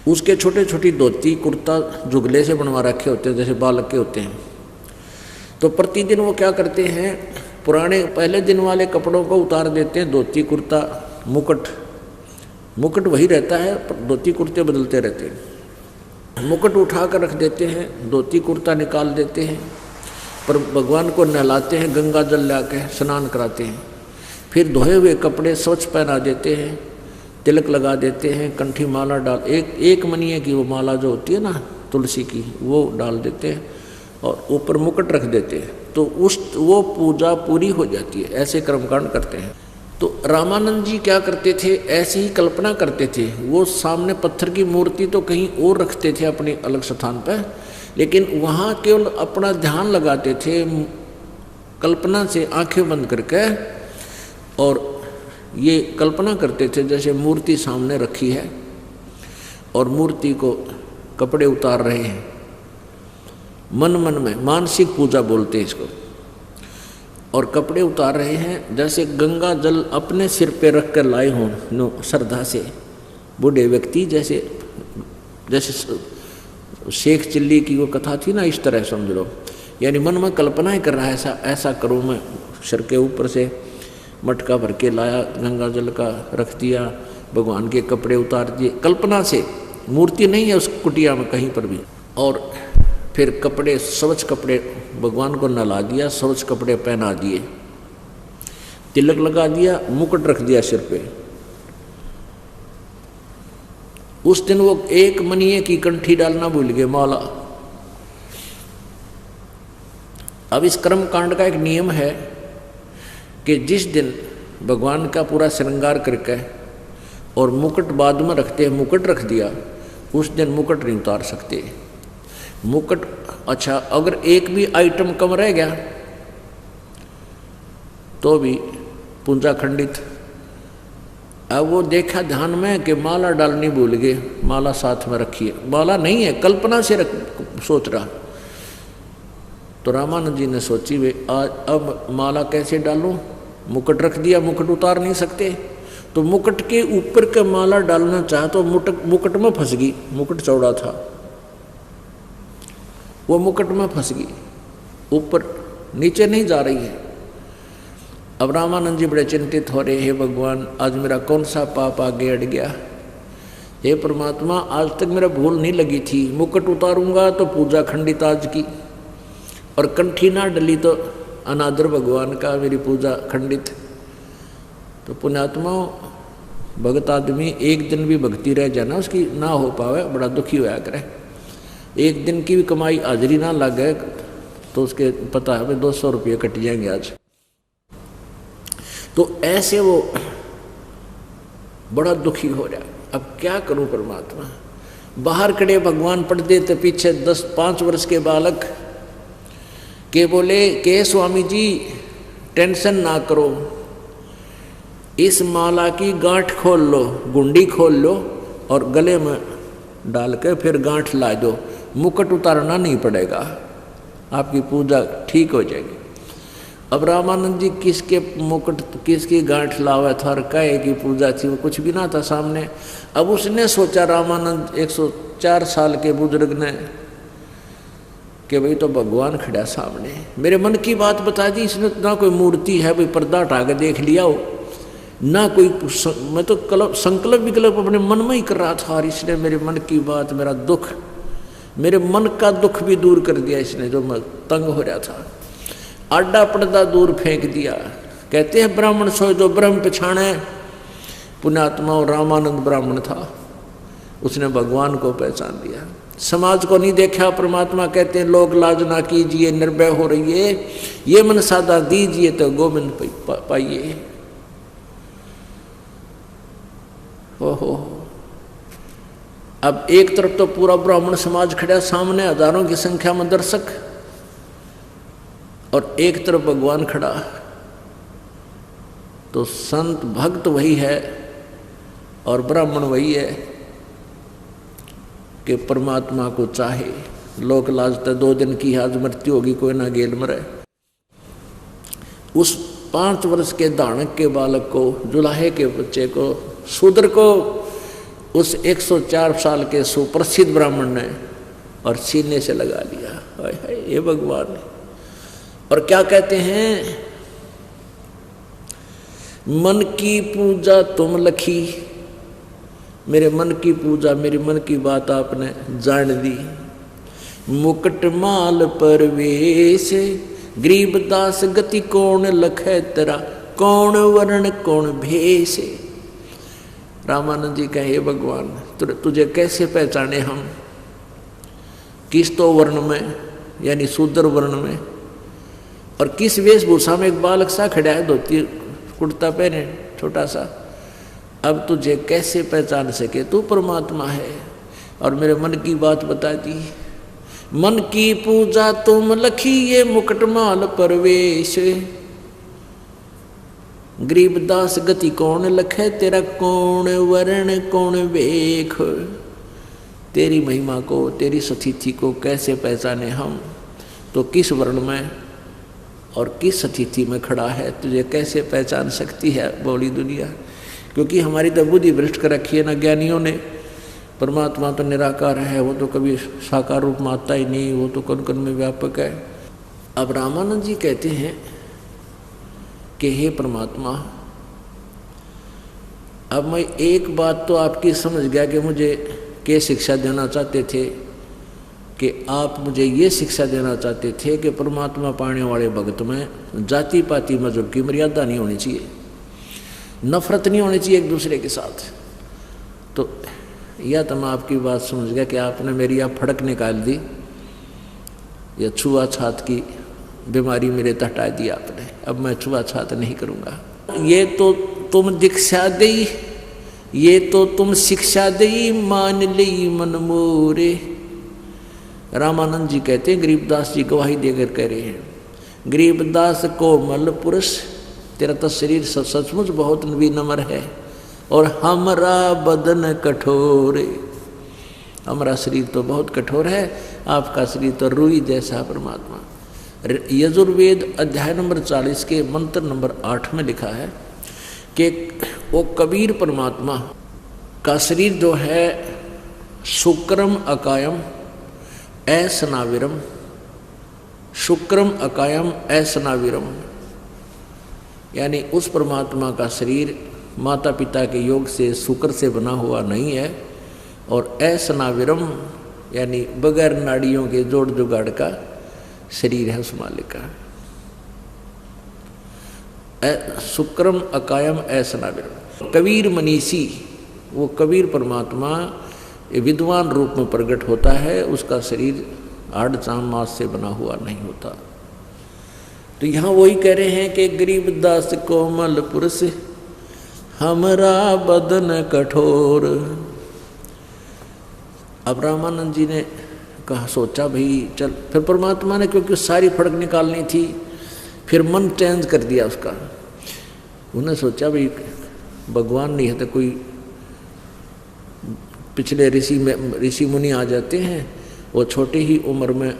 उसके छोटे छोटी धोती कुर्ता जुगले से बनवा रखे होते हैं जैसे बालक के होते हैं। तो प्रतिदिन वो क्या करते हैं, पुराने पहले दिन वाले कपड़ों को उतार देते हैं, धोती कुर्ता मुकुट वही रहता है, धोती कुर्ते बदलते रहते हैं। मुकुट उठा कर रख देते हैं, धोती कुर्ता निकाल देते हैं, पर भगवान को नहलाते हैं, गंगा जल ला के स्नान कराते हैं, फिर धोए हुए कपड़े स्वच्छ पहना देते हैं, तिलक लगा देते हैं, कंठी माला डाल एक मनिए की वो माला जो होती है ना तुलसी की, वो डाल देते हैं और ऊपर मुकुट रख देते हैं, तो वो पूजा पूरी हो जाती है। ऐसे कर्मकांड करते हैं। तो रामानंद जी क्या करते थे, ऐसी ही कल्पना करते थे, वो सामने पत्थर की मूर्ति तो कहीं और रखते थे अपने अलग स्थान पर, लेकिन वहाँ केवल अपना ध्यान लगाते थे कल्पना से आंखें बंद करके, और ये कल्पना करते थे जैसे मूर्ति सामने रखी है और मूर्ति को कपड़े उतार रहे हैं, मन मन में मानसिक पूजा बोलते हैं इसको, और कपड़े उतार रहे हैं जैसे गंगा जल अपने सिर पे रख कर लाए हों श्रद्धा से, बूढ़े व्यक्ति जैसे शेख चिल्ली की वो कथा थी ना, इस तरह समझ लो, यानी मन में कल्पनाएं कर रहा है ऐसा करूँ मैं, सिर के ऊपर से मटका भर के लाया, गंगा जल का रख दिया, भगवान के कपड़े उतार दिए, कल्पना से, मूर्ति नहीं है उस कुटिया में कहीं पर भी, और फिर कपड़े स्वच्छ कपड़े भगवान को नहला दिया, स्वच्छ कपड़े पहना दिए, तिलक लगा दिया, मुकुट रख दिया सिर पे। उस दिन वो एक मनिए की कंठी डालना भूल गए, माला। अब इस कर्म कांड का एक नियम है कि जिस दिन भगवान का पूरा श्रृंगार करके और मुकुट बाद में रखते हैं, मुकुट रख दिया, उस दिन मुकुट नहीं उतार सकते। मुकुट अच्छा, अगर एक भी आइटम कम रह गया तो भी पूंजा खंडित। अब वो देखा ध्यान में कि माला डालनी भूल गए, माला साथ में रखी है, माला नहीं है, कल्पना से सोच रहा। तो रामानंद जी ने सोची वे आज अब माला कैसे डालूं, मुकुट रख दिया, मुकुट उतार नहीं सकते, तो मुकुट के ऊपर के माला डालना चाहा तो मुकुट में फंस गई, मुकुट चौड़ा था, वो मुकुट में फंस गई, ऊपर नीचे नहीं जा रही है। अब रामानंद जी बड़े चिंतित हो रहे, हे भगवान आज मेरा कौन सा पाप आगे अड़ गया, हे परमात्मा आज तक मेरा भूल नहीं लगी थी, मुकुट उतारूंगा तो पूजा खंडित आज की, और कंठी ना डली तो अनादर भगवान का, मेरी पूजा खंडित। तो पुण्यात्मा भगत आदमी एक दिन भी भक्ति रह जाए ना उसकी ना हो पावे, बड़ा दुखी होया करे। एक दिन की भी कमाई हाजिरी ना लगे तो उसके पता है भाई 200 रुपये कट जाएंगे आज। तो ऐसे वो बड़ा दुखी हो रहा, अब क्या करूं परमात्मा। बाहर खड़े भगवान पर्दे तो पीछे 10-5 वर्ष के बालक के बोले के स्वामी जी टेंशन ना करो, इस माला की गांठ खोल लो, गुंडी खोल लो और गले में डाल के फिर गांठ ला दो, मुकुट उतारना नहीं पड़ेगा, आपकी पूजा ठीक हो जाएगी। अब रामानंद जी किसके मुकुट किसकी गांठ लावा था और कहे की पूजा थी, वो कुछ भी ना था सामने। अब उसने सोचा रामानंद 104 साल के बुजुर्ग ने कि भाई तो भगवान खड़ा सामने, मेरे मन की बात बता दी इसने, ना कोई मूर्ति है भाई पर्दा हटा के देख लिया हो, ना कोई मैं तो संकल्प विकल्प अपने मन में ही कर रहा था, और इसने मेरे मन की बात, मेरा दुख, मेरे मन का दुख भी दूर कर दिया इसने, जो मैं तंग हो रहा था, आडा पर्दा दूर फेंक दिया। कहते हैं ब्राह्मण सोए जो ब्रह्म पछाणे, पुण्यात्मा और रामानंद ब्राह्मण था, उसने भगवान को पहचान दिया, समाज को नहीं देखा। परमात्मा कहते हैं लोग लाज ना कीजिए, निर्भय हो रही है, ये मन सादा दीजिए तो गोविंद पाइए। ओहो, अब एक तरफ तो पूरा ब्राह्मण समाज खड़ा सामने, हजारों की संख्या में दर्शक, और एक तरफ भगवान खड़ा। तो संत भक्त वही है और ब्राह्मण वही है कि परमात्मा को चाहे। लोक लाजते 2 दिन की आज मृत्यु होगी, कोई ना गेल मरे। उस 5 वर्ष के दानक के बालक को, जुलाहे के बच्चे को, शूद्र को उस 104 साल के सुप्रसिद्ध ब्राह्मण ने और सीने से लगा लिया। हाय हाय ये भगवान। और क्या कहते हैं, मन की पूजा तुम लखी, मेरे मन की पूजा, मेरी मन की बात आपने जान दी। मुकुट माल परवेश, गरीबदास गति कौन लखे तेरा, कौन वर्ण कौन भेष। रामानंद जी कहे हे भगवान तुझे कैसे पहचाने हम, किस तो वर्ण में यानी शूद्र वर्ण में, और किस वेशभूषा में एक बालक सा खड़ा है, धोती कुर्ता पहने छोटा सा, अब तुझे कैसे पहचान सके, तू परमात्मा है। और मेरे मन की बात बता दी। मन की पूजा तुम लखी, ये मुकुट माल परवेश, गरीबदास गति कौन लखे तेरा, कौन वर्ण कौन वेख। तेरी महिमा को, तेरी सतिथि को कैसे पहचाने हम, तो किस वर्ण में और किस सतिथि में खड़ा है, तुझे कैसे पहचान सकती है बोली दुनिया। क्योंकि हमारी तो बुद्धि भ्रष्ट कर रखी है ना ज्ञानियों ने। परमात्मा तो निराकार है, वो तो कभी साकार रूप में आता ही नहीं, वो तो कण कण में व्यापक है। अब रामानंद जी कहते हैं कि हे परमात्मा, अब मैं एक बात तो आपकी समझ गया कि मुझे क्या शिक्षा देना चाहते थे, कि आप मुझे ये शिक्षा देना चाहते थे कि परमात्मा पाने वाले भक्त में जाति पाति मजहब की मर्यादा नहीं होनी चाहिए, नफरत नहीं होनी चाहिए एक दूसरे के साथ। तो यह तो मैं आपकी बात समझ गया कि आपने मेरी आप फड़क निकाल दी, या छुआछूत की बीमारी मेरे हटा दी आपने। अब मैं छुआछूत नहीं करूँगा। ये तो तुम दीक्षा दई, ये तो तुम शिक्षा दई, मान ली मन मोरे। रामानंद जी कहते हैं, गरीबदास जी गवाही देकर कह रहे हैं, गरीबदास कोमल पुरुष, तेरा तो शरीर सचमुच बहुत विनम्र है, और हमारा बदन कठोर, हमारा शरीर तो बहुत कठोर है, आपका शरीर तो रुई जैसा। परमात्मा यजुर्वेद अध्याय नंबर 40 के मंत्र नंबर 8 में लिखा है कि वो कबीर परमात्मा का शरीर जो है शुक्रम अकायम असनाविरम, शुक्रम अकायम असनाविरम, यानी उस परमात्मा का शरीर माता पिता के योग से शुक्र से बना हुआ नहीं है, और असनाविरम यानी बगैर नाड़ियों के जोड़ जुगाड़ का शरीर है उस मालिक का। शुक्रम अकायम असनाविरम। कबीर मनीषी, वो कबीर परमात्मा विद्वान रूप में प्रकट होता है, उसका शरीर आड़ चाम मास से बना हुआ नहीं होता। तो यहाँ वही कह रहे हैं कि गरीब दास कोमल पुरुष हमरा बदन कठोर। अब रामानंद जी ने कहा, सोचा भाई चल, फिर परमात्मा ने क्योंकि सारी फड़क निकालनी थी, फिर मन चेंज कर दिया उसका। उन्हें सोचा भाई भगवान नहीं है तो कोई पिछले ऋषि मुनि आ जाते हैं, वो छोटी ही उम्र में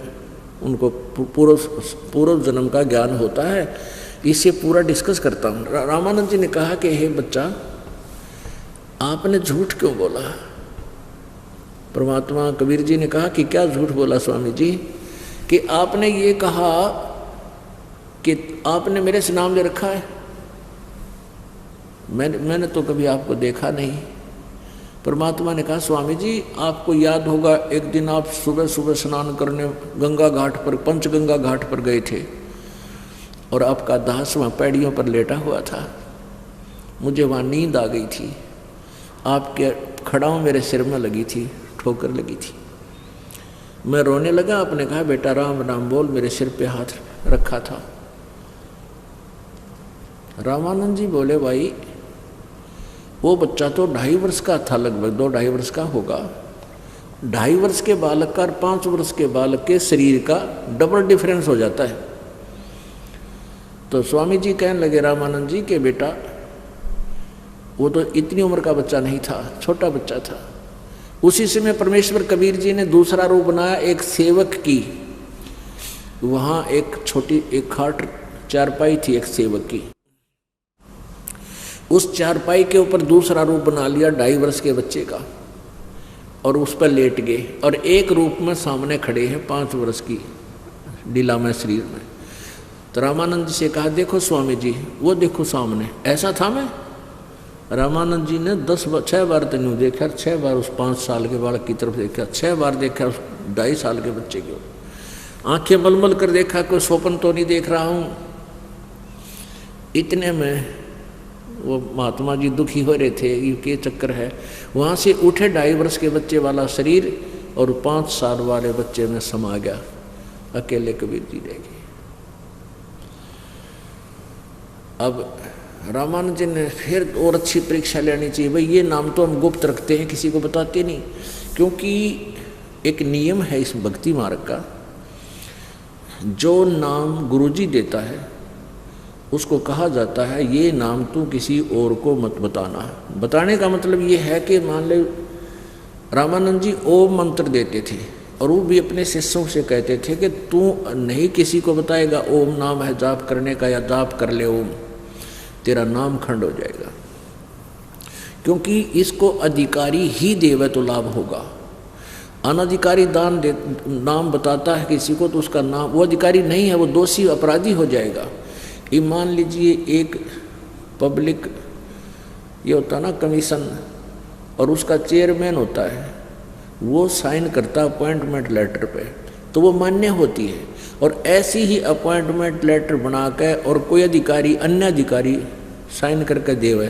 उनको पूर्व जन्म का ज्ञान होता है, इससे पूरा डिस्कस करता हूँ। रामानंद जी ने कहा कि हे बच्चा, आपने झूठ क्यों बोला? परमात्मा कबीर जी ने कहा कि क्या झूठ बोला स्वामी जी? कि आपने ये कहा कि आपने मेरे से नाम ले रखा है, मैंने तो कभी आपको देखा नहीं। परमात्मा ने कहा, स्वामी जी आपको याद होगा एक दिन आप सुबह सुबह स्नान करने गंगा घाट पर, पंचगंगा घाट पर गए थे, और आपका दास वहाँ पैड़ियों पर लेटा हुआ था। मुझे वहाँ नींद आ गई थी, आपके खड़ाऊँ मेरे सिर में लगी थी, ठोकर लगी थी, मैं रोने लगा। आपने कहा बेटा राम राम बोल, मेरे सिर पे हाथ रखा था। रामानंद जी बोले, भाई वो बच्चा तो 2.5 वर्ष का था, लगभग 2-2.5 वर्ष का होगा। 2.5 वर्ष के बालक का और 5 वर्ष के बालक के शरीर का डबल डिफरेंस हो जाता है। तो स्वामी जी कहने लगे रामानंद जी के बेटा वो तो इतनी उम्र का बच्चा नहीं था, छोटा बच्चा था। उसी समय परमेश्वर कबीर जी ने दूसरा रूप बनाया, एक सेवक की। वहाँ एक छोटी एक खाट चारपाई थी एक सेवक की, उस चारपाई के ऊपर दूसरा रूप बना लिया 2.5 वर्ष के बच्चे का, और उस पर लेट गए, और एक रूप में सामने खड़े हैं 5 वर्ष की नीलामय शरीर में। तो रामानंद जी से कहा, देखो स्वामी जी वो देखो सामने, ऐसा था मैं? रामानंद जी ने 6 बार तो नहीं देखा, 6 बार उस 5 साल के बालक की तरफ देखा, 6 बार देखा उस 2.5 साल के बच्चे की ओर, आंखें मलमल कर देखा, कोई स्वप्न तो नहीं देख रहा हूँ। इतने में वो महात्मा जी दुखी हो रहे थे, ये क्या चक्कर है। वहाँ से उठे 2.5 वर्ष के बच्चे वाला शरीर और 5 साल वाले बच्चे में समा गया, अकेले कबीर जी रह गए। अब रामानंद जी ने फिर और अच्छी परीक्षा लेनी चाहिए, भाई ये नाम तो हम गुप्त रखते हैं, किसी को बताते नहीं, क्योंकि एक नियम है इस भक्ति मार्ग का, जो नाम गुरुजी देता है उसको कहा जाता है ये नाम तू किसी और को मत बताना। बताने का मतलब ये है कि मान ले रामानंद जी ओम मंत्र देते थे, और वो भी अपने शिष्यों से कहते थे कि तू नहीं किसी को बताएगा ओम नाम है जाप करने का, या जाप कर ले ओम, तेरा नाम खंड हो जाएगा, क्योंकि इसको अधिकारी ही देवे तो लाभ होगा। अनधिकारी नाम बताता है किसी को तो उसका नाम, वो अधिकारी नहीं है, वो दोषी अपराधी हो जाएगा। ये मान लीजिए एक पब्लिक ये होता ना कमीशन, और उसका चेयरमैन होता है, वो साइन करता अपॉइंटमेंट लेटर पे, तो वो मान्य होती है। और ऐसी ही अपॉइंटमेंट लेटर बना के और कोई अधिकारी अन्य अधिकारी साइन करके देवे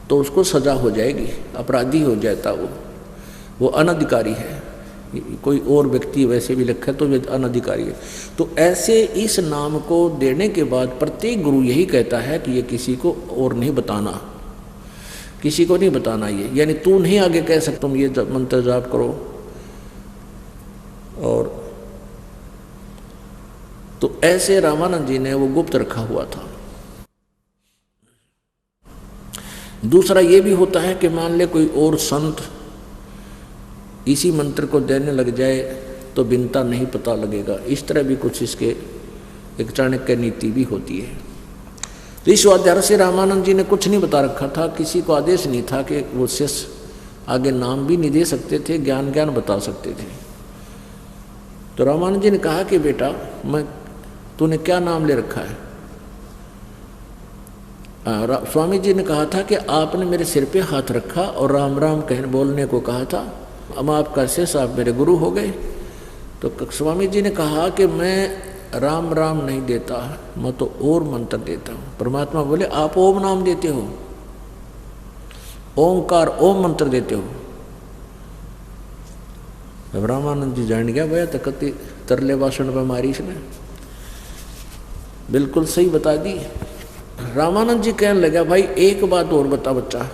तो उसको सजा हो जाएगी, अपराधी हो जाता वो अनधिकारी है। कोई और व्यक्ति वैसे भी लिखा तो वे अनधिकारी है। तो ऐसे इस नाम को देने के बाद प्रत्येक गुरु यही कहता है कि ये किसी को और नहीं बताना, किसी को नहीं बताना ये, यानी तू नहीं आगे कह सकता तुम ये मंत्र जाप करो। और तो ऐसे रामानंद जी ने वो गुप्त रखा हुआ था। दूसरा ये भी होता है कि मान ले कोई और संत इसी मंत्र को देने लग जाए तो बिनता नहीं पता लगेगा, इस तरह भी कुछ इसके एक चाणक्य नीति भी होती है। तो इस स्वाध्याय से रामानंद जी ने कुछ नहीं बता रखा था, किसी को आदेश नहीं था कि वो शिष्य आगे नाम भी नहीं दे सकते थे, ज्ञान ज्ञान बता सकते थे। तो रामानंद जी ने कहा कि बेटा तूने क्या नाम ले रखा है? स्वामी जी ने कहा था कि आपने मेरे सिर पे हाथ रखा और राम राम कहने बोलने को कहा था, अब आपका शिष्य, आप मेरे गुरु हो गए। तो स्वामी जी ने कहा कि मैं राम राम नहीं देता, मैं तो और मंत्र देता हूँ। परमात्मा बोले आप ओम नाम देते हो, ओंकार ओम मंत्र देते हो। अब रामानंद जी जान गया भैया तो कति तरले भाषण पर मारी इसने, बिल्कुल सही बता दी। रामानंद जी कहने लगा भाई एक बात और बता बच्चा,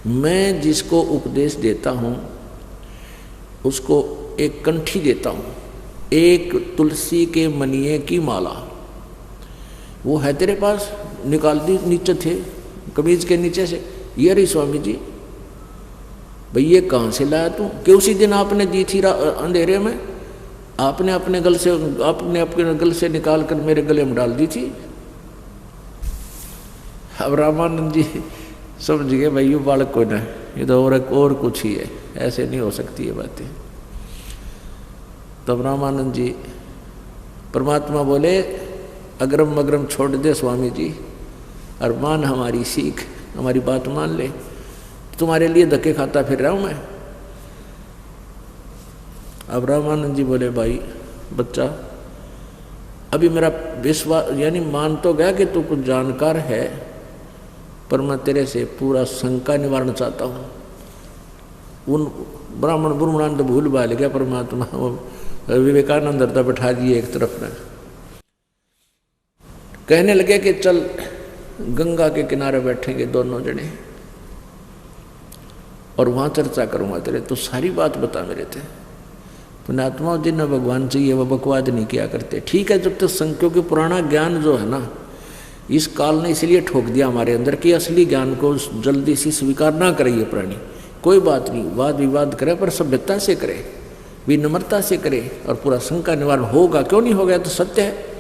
मैं जिसको उपदेश देता हूँ उसको एक कंठी देता हूँ, एक तुलसी के मनिये की माला, वो है तेरे पास? निकाल दी नीचे थे कमीज के नीचे से। ये रही स्वामी जी। भाई ये कहाँ से लाया तू? कि उसी दिन आपने दी थी अंधेरे में, आपने अपने गल से निकाल कर मेरे गले में डाल दी थी। अब रामानंद जी समझ गए भाई ये बालक को ना, ये तो और कुछ ही है, ऐसे नहीं हो सकती ये बातें। तब रामानंद जी परमात्मा बोले अग्रम मग्रम छोड़ दे स्वामी जी, और मान हमारी सीख, हमारी बात मान ले, तुम्हारे लिए धक्के खाता फिर रहा हूं मैं। अब रामानंद जी बोले भाई बच्चा अभी मेरा विश्वास यानी मान तो गया कि तू कुछ जानकार है, पर मैं तेरे से पूरा शंका निवारण चाहता हूँ। उन ब्राह्मण ब्रह्मणान तो भूल भाल गया परमात्मा, विवेकानंद हृदय बैठा दिए एक तरफ में। कहने लगे कि चल गंगा के किनारे बैठेंगे दोनों जने और वहां चर्चा करूंगा तेरे, तो सारी बात बता मेरे थे। पुण्यात्मा जिन्हें भगवान चाहिए वह बकवाद नहीं किया करते। ठीक है जब तक संख्यों के पुराना ज्ञान जो है ना, इस काल ने इसलिए ठोक दिया हमारे अंदर कि असली ज्ञान को जल्दी से स्वीकार ना करे ये प्राणी। कोई बात नहीं, वाद विवाद करे पर सभ्यता से करे, विनम्रता से करे, और पूरा शंका निवारण होगा। क्यों नहीं होगा? तो सत्य है,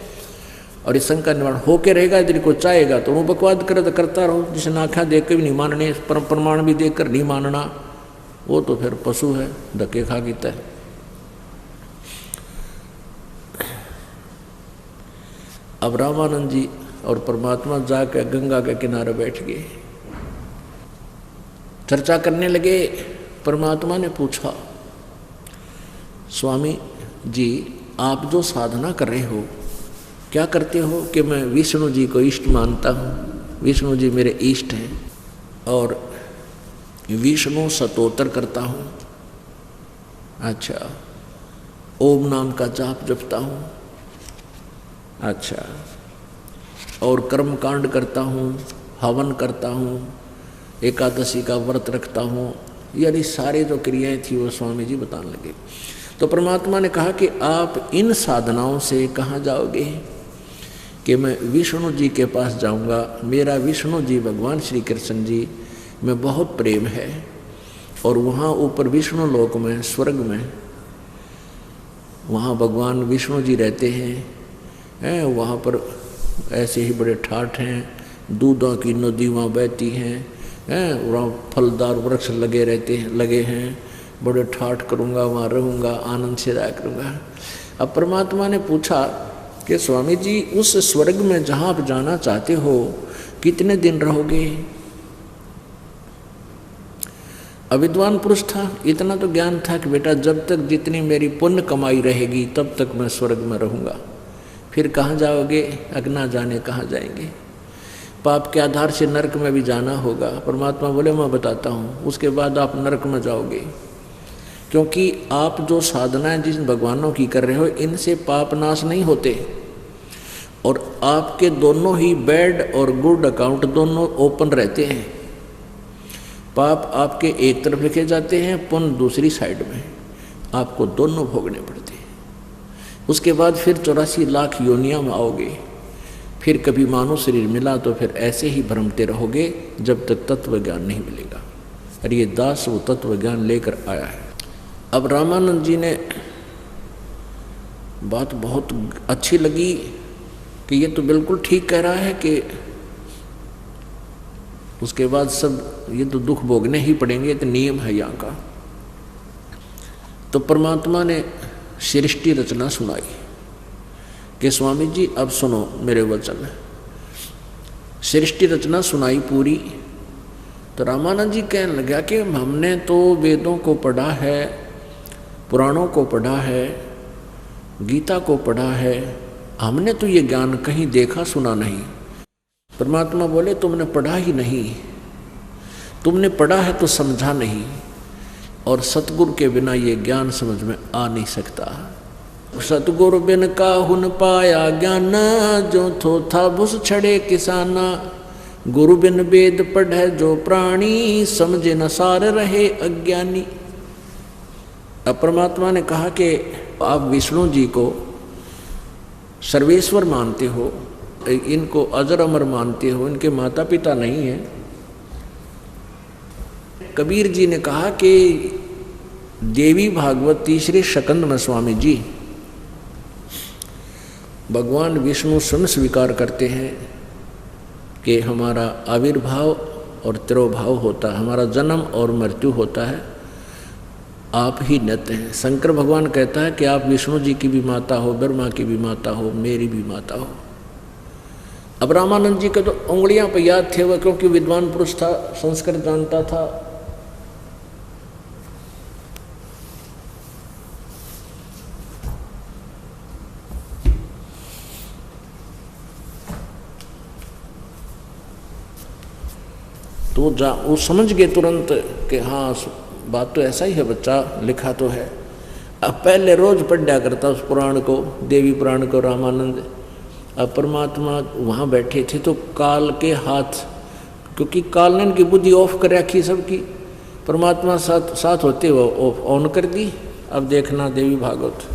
और इस शंका निवारण होके रहेगा। यदि को चाहेगा तो वो बकवाद करे तो करता रहो, जिसे नाखा देख के भी नहीं मानने, प्रमाण भी देख कर नहीं मानना, वो तो फिर पशु है, धक्के खा गीता है। अब रामानंद जी और परमात्मा जाकर गंगा के किनारे बैठ गए, चर्चा करने लगे। परमात्मा ने पूछा स्वामी जी आप जो साधना कर रहे हो क्या करते हो? कि मैं विष्णु जी को इष्ट मानता हूँ, विष्णु जी मेरे इष्ट हैं, और विष्णु स्तोत्र करता हूँ। अच्छा, ओम नाम का जाप जपता हूँ। अच्छा, और कर्म कांड करता हूँ, हवन करता हूँ, एकादशी का व्रत रखता हूँ। यानी सारे जो क्रियाएं थी वो स्वामी जी बताने लगे। तो परमात्मा ने कहा कि आप इन साधनाओं से कहाँ जाओगे? कि मैं विष्णु जी के पास जाऊँगा। मेरा विष्णु जी भगवान श्री कृष्ण जी में बहुत प्रेम है, और वहाँ ऊपर विष्णु लोक में, स्वर्ग में, वहाँ भगवान विष्णु जी रहते हैं। वहाँ पर ऐसे ही बड़े ठाठ हैं, दूधों की नदी वहाँ बहती हैं, वहाँ फलदार वृक्ष लगे हैं। बड़े ठाठ करूँगा, वहाँ रहूँगा, आनंद से रहा करूँगा। अब परमात्मा ने पूछा कि स्वामी जी उस स्वर्ग में जहाँ आप जाना चाहते हो कितने दिन रहोगे? अविद्वान पुरुष था, इतना तो ज्ञान था कि बेटा जब तक जितनी मेरी पुण्य कमाई रहेगी तब तक मैं स्वर्ग में रहूँगा। फिर कहाँ जाओगे? अगना जाने कहाँ जाएंगे। पाप के आधार से नरक में भी जाना होगा। परमात्मा बोले मैं बताता हूँ, उसके बाद आप नरक में जाओगे, क्योंकि आप जो साधनाएं जिन भगवानों की कर रहे हो इनसे पाप नाश नहीं होते, और आपके दोनों ही बैड और गुड अकाउंट दोनों ओपन रहते हैं। पाप आपके एक तरफ लिखे जाते हैं, पुण्य दूसरी साइड में, आपको दोनों भोगने पड़ते हैं। उसके बाद फिर 84 लाख योनियां में आओगे, फिर कभी मानव शरीर मिला तो फिर ऐसे ही भ्रमते रहोगे जब तक तत्व ज्ञान नहीं मिलेगा। और ये दास वो तत्व ज्ञान लेकर आया है। अब रामानंद जी ने बात बहुत अच्छी लगी कि ये तो बिल्कुल ठीक कह रहा है कि उसके बाद सब ये तो दुख भोगने ही पड़ेंगे, तो नियम है यहाँ का। तो परमात्मा ने सृष्टि रचना सुनाई कि स्वामी जी अब सुनो मेरे वचन। सृष्टि रचना सुनाई पूरी। तो रामानंद जी कहने लगा कि हमने तो वेदों को पढ़ा है, पुराणों को पढ़ा है, गीता को पढ़ा है, हमने तो ये ज्ञान कहीं देखा सुना नहीं। परमात्मा बोले तुमने पढ़ा ही नहीं, तुमने पढ़ा है तो समझा नहीं, और सतगुरु के बिना ये ज्ञान समझ में आ नहीं सकता। सतगुरु बिन काहुन पाया ज्ञान, जो थो था भुस छड़े किसाना। गुरु बिन वेद पढ़े जो प्राणी, समझे न सार रहे अज्ञानी। अब परमात्मा ने कहा कि आप विष्णु जी को सर्वेश्वर मानते हो, इनको अजर अमर मानते हो, इनके माता पिता नहीं हैं। कबीर जी ने कहा कि देवी भागवत तीसरे स्कंद में स्वामी जी भगवान विष्णु स्वयं स्वीकार करते हैं कि हमारा आविर्भाव और तिरोभाव होता है, हमारा जन्म और मृत्यु होता है, आप ही नित्य हैं। शंकर भगवान कहता है कि आप विष्णु जी की भी माता हो, ब्रह्मा की भी माता हो, मेरी भी माता हो। अब रामानंद जी के तो उंगलियां पर याद थे वह, क्योंकि विद्वान पुरुष था, संस्कृत जानता था। तो वो समझ गए तुरंत कि हाँ बात तो ऐसा ही है, बच्चा लिखा तो है। अब पहले रोज पढ़ा करता उस पुराण को, देवी पुराण को रामानंद। अब परमात्मा वहाँ बैठे थे तो काल के हाथ, क्योंकि काल ने इनकी बुद्धि ऑफ कर रखी सबकी, परमात्मा साथ होते हुए ऑफ ऑन कर दी। अब देखना देवी भागवत,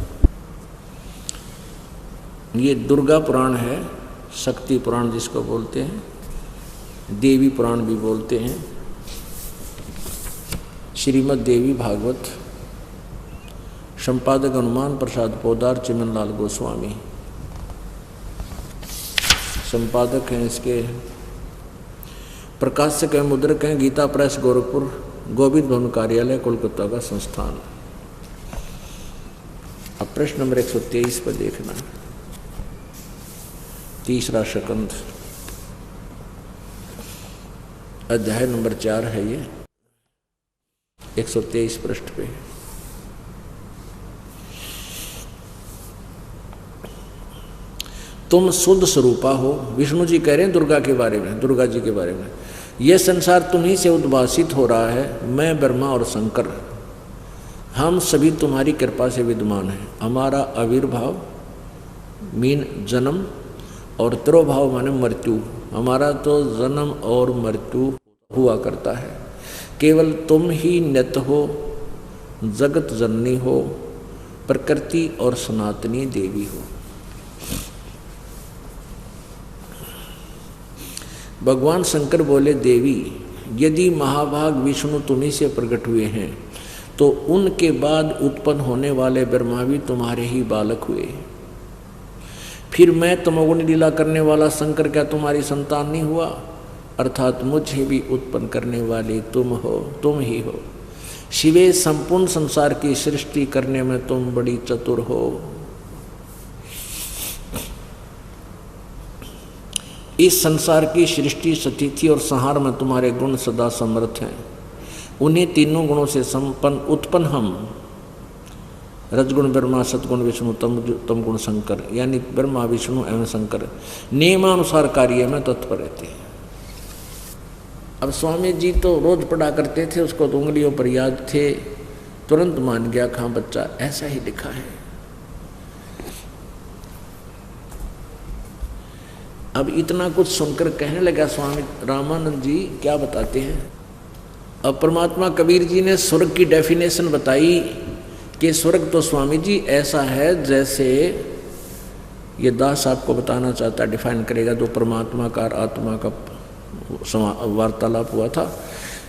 ये दुर्गा पुराण है, शक्ति पुराण जिसको बोलते हैं, देवी पुराण भी बोलते हैं। श्रीमद् देवी भागवत, संपादक हनुमान प्रसाद पोदार चिमनलाल गोस्वामी संपादक हैं इसके, प्रकाशक हैं, मुद्रक हैं गीता प्रेस गोरखपुर, गोविंद भवन कार्यालय कोलकाता का संस्थान। अब प्रश्न नंबर 123 पर देखना, तीसरा स्कंद, अध्याय नंबर 4 है ये, 123 पृष्ठ पे। तुम शुद्ध स्वरूपा हो, विष्णु जी कह रहे हैं दुर्गा के बारे में, दुर्गा जी के बारे में। यह संसार तुम्ही से उद्भासित हो रहा है, मैं ब्रह्मा और शंकर हम सभी तुम्हारी कृपा से विद्यमान हैं। हमारा आविर्भाव मीन जन्म और तिरोभाव माने मृत्यु, हमारा तो जन्म और मृत्यु हुआ करता है। केवल तुम ही नित्य हो, जगत जननी हो, प्रकृति और सनातनी देवी हो। भगवान शंकर बोले, देवी यदि महाभाग विष्णु तुम्ही से प्रकट हुए हैं तो उनके बाद उत्पन्न होने वाले ब्रह्मा भी तुम्हारे ही बालक हुए। फिर मैं तमोगुण लीला करने वाला शंकर क्या तुम्हारी संतान नहीं हुआ? अर्थात मुझे भी उत्पन्न करने वाले तुम हो, तुम ही हो। शिवे संपूर्ण संसार की सृष्टि करने में तुम बड़ी चतुर हो। इस संसार की सृष्टि, स्थिति और संहार में तुम्हारे गुण सदा समर्थ हैं। उन्हीं तीनों गुणों से संपन्न उत्पन्न हम रजगुण ब्रह्मा, सतगुण विष्णु, तम गुण शंकर, यानी ब्रह्मा विष्णु एवं शंकर नियमानुसार कार्य में तत्पर रहते हैं। अब स्वामी जी तो रोज पढ़ा करते थे, उसको तो उंगलियों पर याद थे, तुरंत मान गया, हाँ बच्चा ऐसा ही लिखा है। अब इतना कुछ सुनकर कहने लगा स्वामी रामानंद जी क्या बताते हैं। अब परमात्मा कबीर जी ने स्वर्ग की डेफिनेशन बताई कि स्वर्ग तो स्वामी जी ऐसा है जैसे, ये दास आपको बताना चाहता, डिफाइन करेगा, जो परमात्मा का आत्मा का वार्तालाप हुआ था,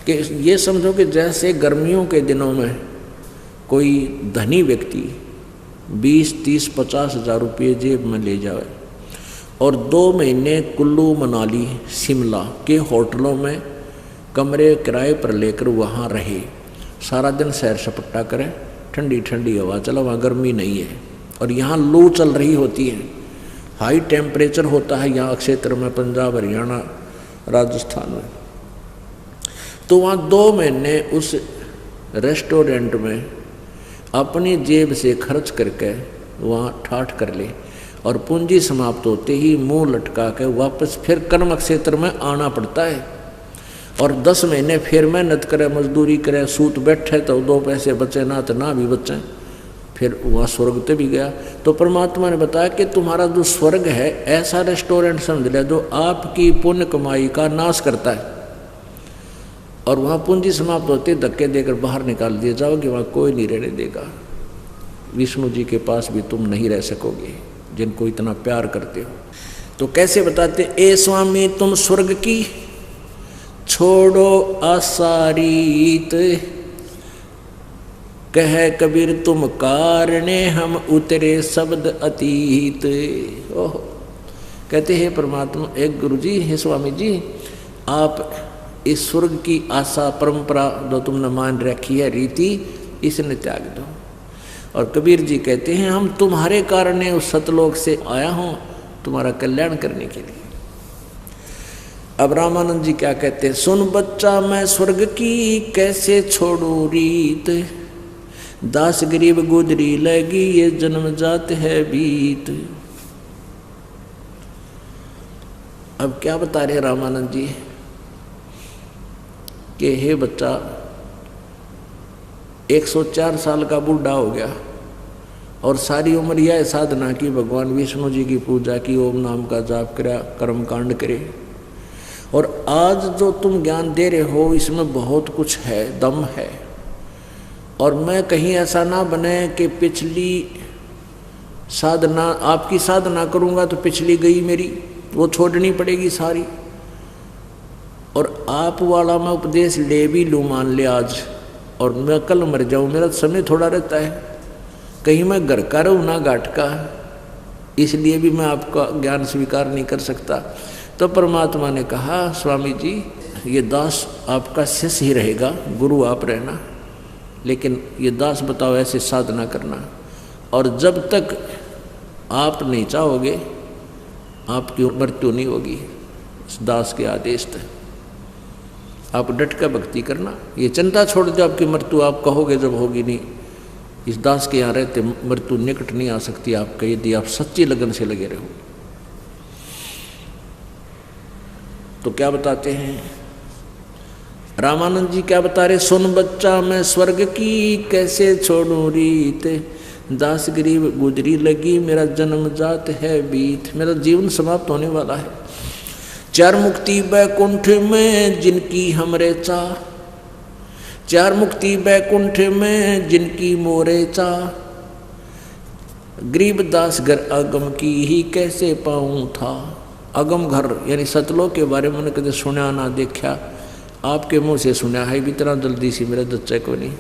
कि ये समझो कि जैसे गर्मियों के दिनों में कोई धनी व्यक्ति 20, 30, 50 हज़ार रुपये जेब में ले जाए और 2 महीने कुल्लू, मनाली, शिमला के होटलों में कमरे किराए पर लेकर वहाँ रहे, सारा दिन सैर सपट्टा करें, ठंडी ठंडी हवा चला, वहाँ गर्मी नहीं है और यहाँ लू चल रही होती है, हाई टेम्परेचर होता है यहाँ क्षेत्र में, पंजाब हरियाणा राजस्थान में। तो वहाँ 2 महीने उस रेस्टोरेंट में अपनी जेब से खर्च करके वहाँ ठाठ कर ले और पूंजी समाप्त होते ही मुंह लटका के वापस फिर कर्म क्षेत्र में आना पड़ता है और 10 महीने फिर मेहनत करे, मजदूरी करे, सूत बैठे तो 2 पैसे बचे ना तो ना भी बचे, फिर वहाँ स्वर्ग पे भी गया। तो परमात्मा ने बताया कि तुम्हारा जो स्वर्ग है ऐसा रेस्टोरेंट समझ लिया जो आपकी पुण्य कमाई का नाश करता है और वहाँ पूंजी समाप्त होते धक्के देकर बाहर निकाल दिए जाओगे, वहाँ कोई नहीं रहने देगा। विष्णु जी के पास भी तुम नहीं रह सकोगे जिनको इतना प्यार करते हो। तो कैसे बताते, ए स्वामी तुम स्वर्ग की छोड़ो आसारीत, कह कबीर तुम कारणे हम उतरे शब्द अतीत। ओह, कहते हैं परमात्मा, एक गुरु जी है स्वामी जी, आप इस स्वर्ग की आशा परंपरा जो तुमने मान रखी है रीति, इसने त्याग दो। और कबीर जी कहते हैं हम तुम्हारे कारण उस सतलोक से आया हूँ तुम्हारा कल्याण करने के लिए। अब रामानंद जी क्या कहते हैं, सुन बच्चा मैं स्वर्ग की कैसे छोड़ू रीत, दास गरीब गुजरी लगी ये जन्म जात है बीत। अब क्या बता रहे रामानंद जी कि हे बच्चा 104 साल का बूढ़ा हो गया और सारी उम्र यह साधना की भगवान विष्णु जी की पूजा की, ओम नाम का जाप करा, कर्म कांड करे, और आज जो तुम ज्ञान दे रहे हो इसमें बहुत कुछ है, दम है। और मैं कहीं ऐसा ना बने कि पिछली साधना, आपकी साधना करूँगा तो पिछली गई मेरी, वो छोड़नी पड़ेगी सारी, और आप वाला मैं उपदेश ले भी लूँ मान ले आज, और मैं कल मर जाऊँ, मेरा समय थोड़ा रहता है, कहीं मैं घर का रहूँ ना घाट का, इसलिए भी मैं आपका ज्ञान स्वीकार नहीं कर सकता। तो परमात्मा ने कहा स्वामी जी ये दास आपका शिष्य ही रहेगा, गुरु आप रहना, लेकिन ये दास बताओ ऐसे साधना करना, और जब तक आप नहीं चाहोगे आपकी मृत्यु नहीं होगी, इस दास के आदेश तक आप डट कर भक्ति करना, ये चिंता छोड़ दो आपकी मृत्यु आप कहोगे जब होगी नहीं, इस दास के यहाँ रहते मृत्यु निकट नहीं आ सकती आपका, यदि आप सच्ची लगन से लगे रहो। तो क्या बताते हैं रामानंद जी, क्या बता रहे, सुन बच्चा मैं स्वर्ग की कैसे छोड़ू रीत, दास गरीब गुजरी लगी मेरा जन्म जात है बीत, मेरा जीवन समाप्त होने वाला है। 4 मुक्ति बैकुंठ में जिनकी हमरे चाह, 4 मुक्ति बैकुंठ में जिनकी मोरे चाह, गरीब दास घर अगम की ही कैसे पाऊँ था। अगम घर यानी सतलोक के बारे में कभी सुना ना देखा, आपके मुँह से सुना है भी इतना जल्दी सी मेरा दच्चा को नहीं।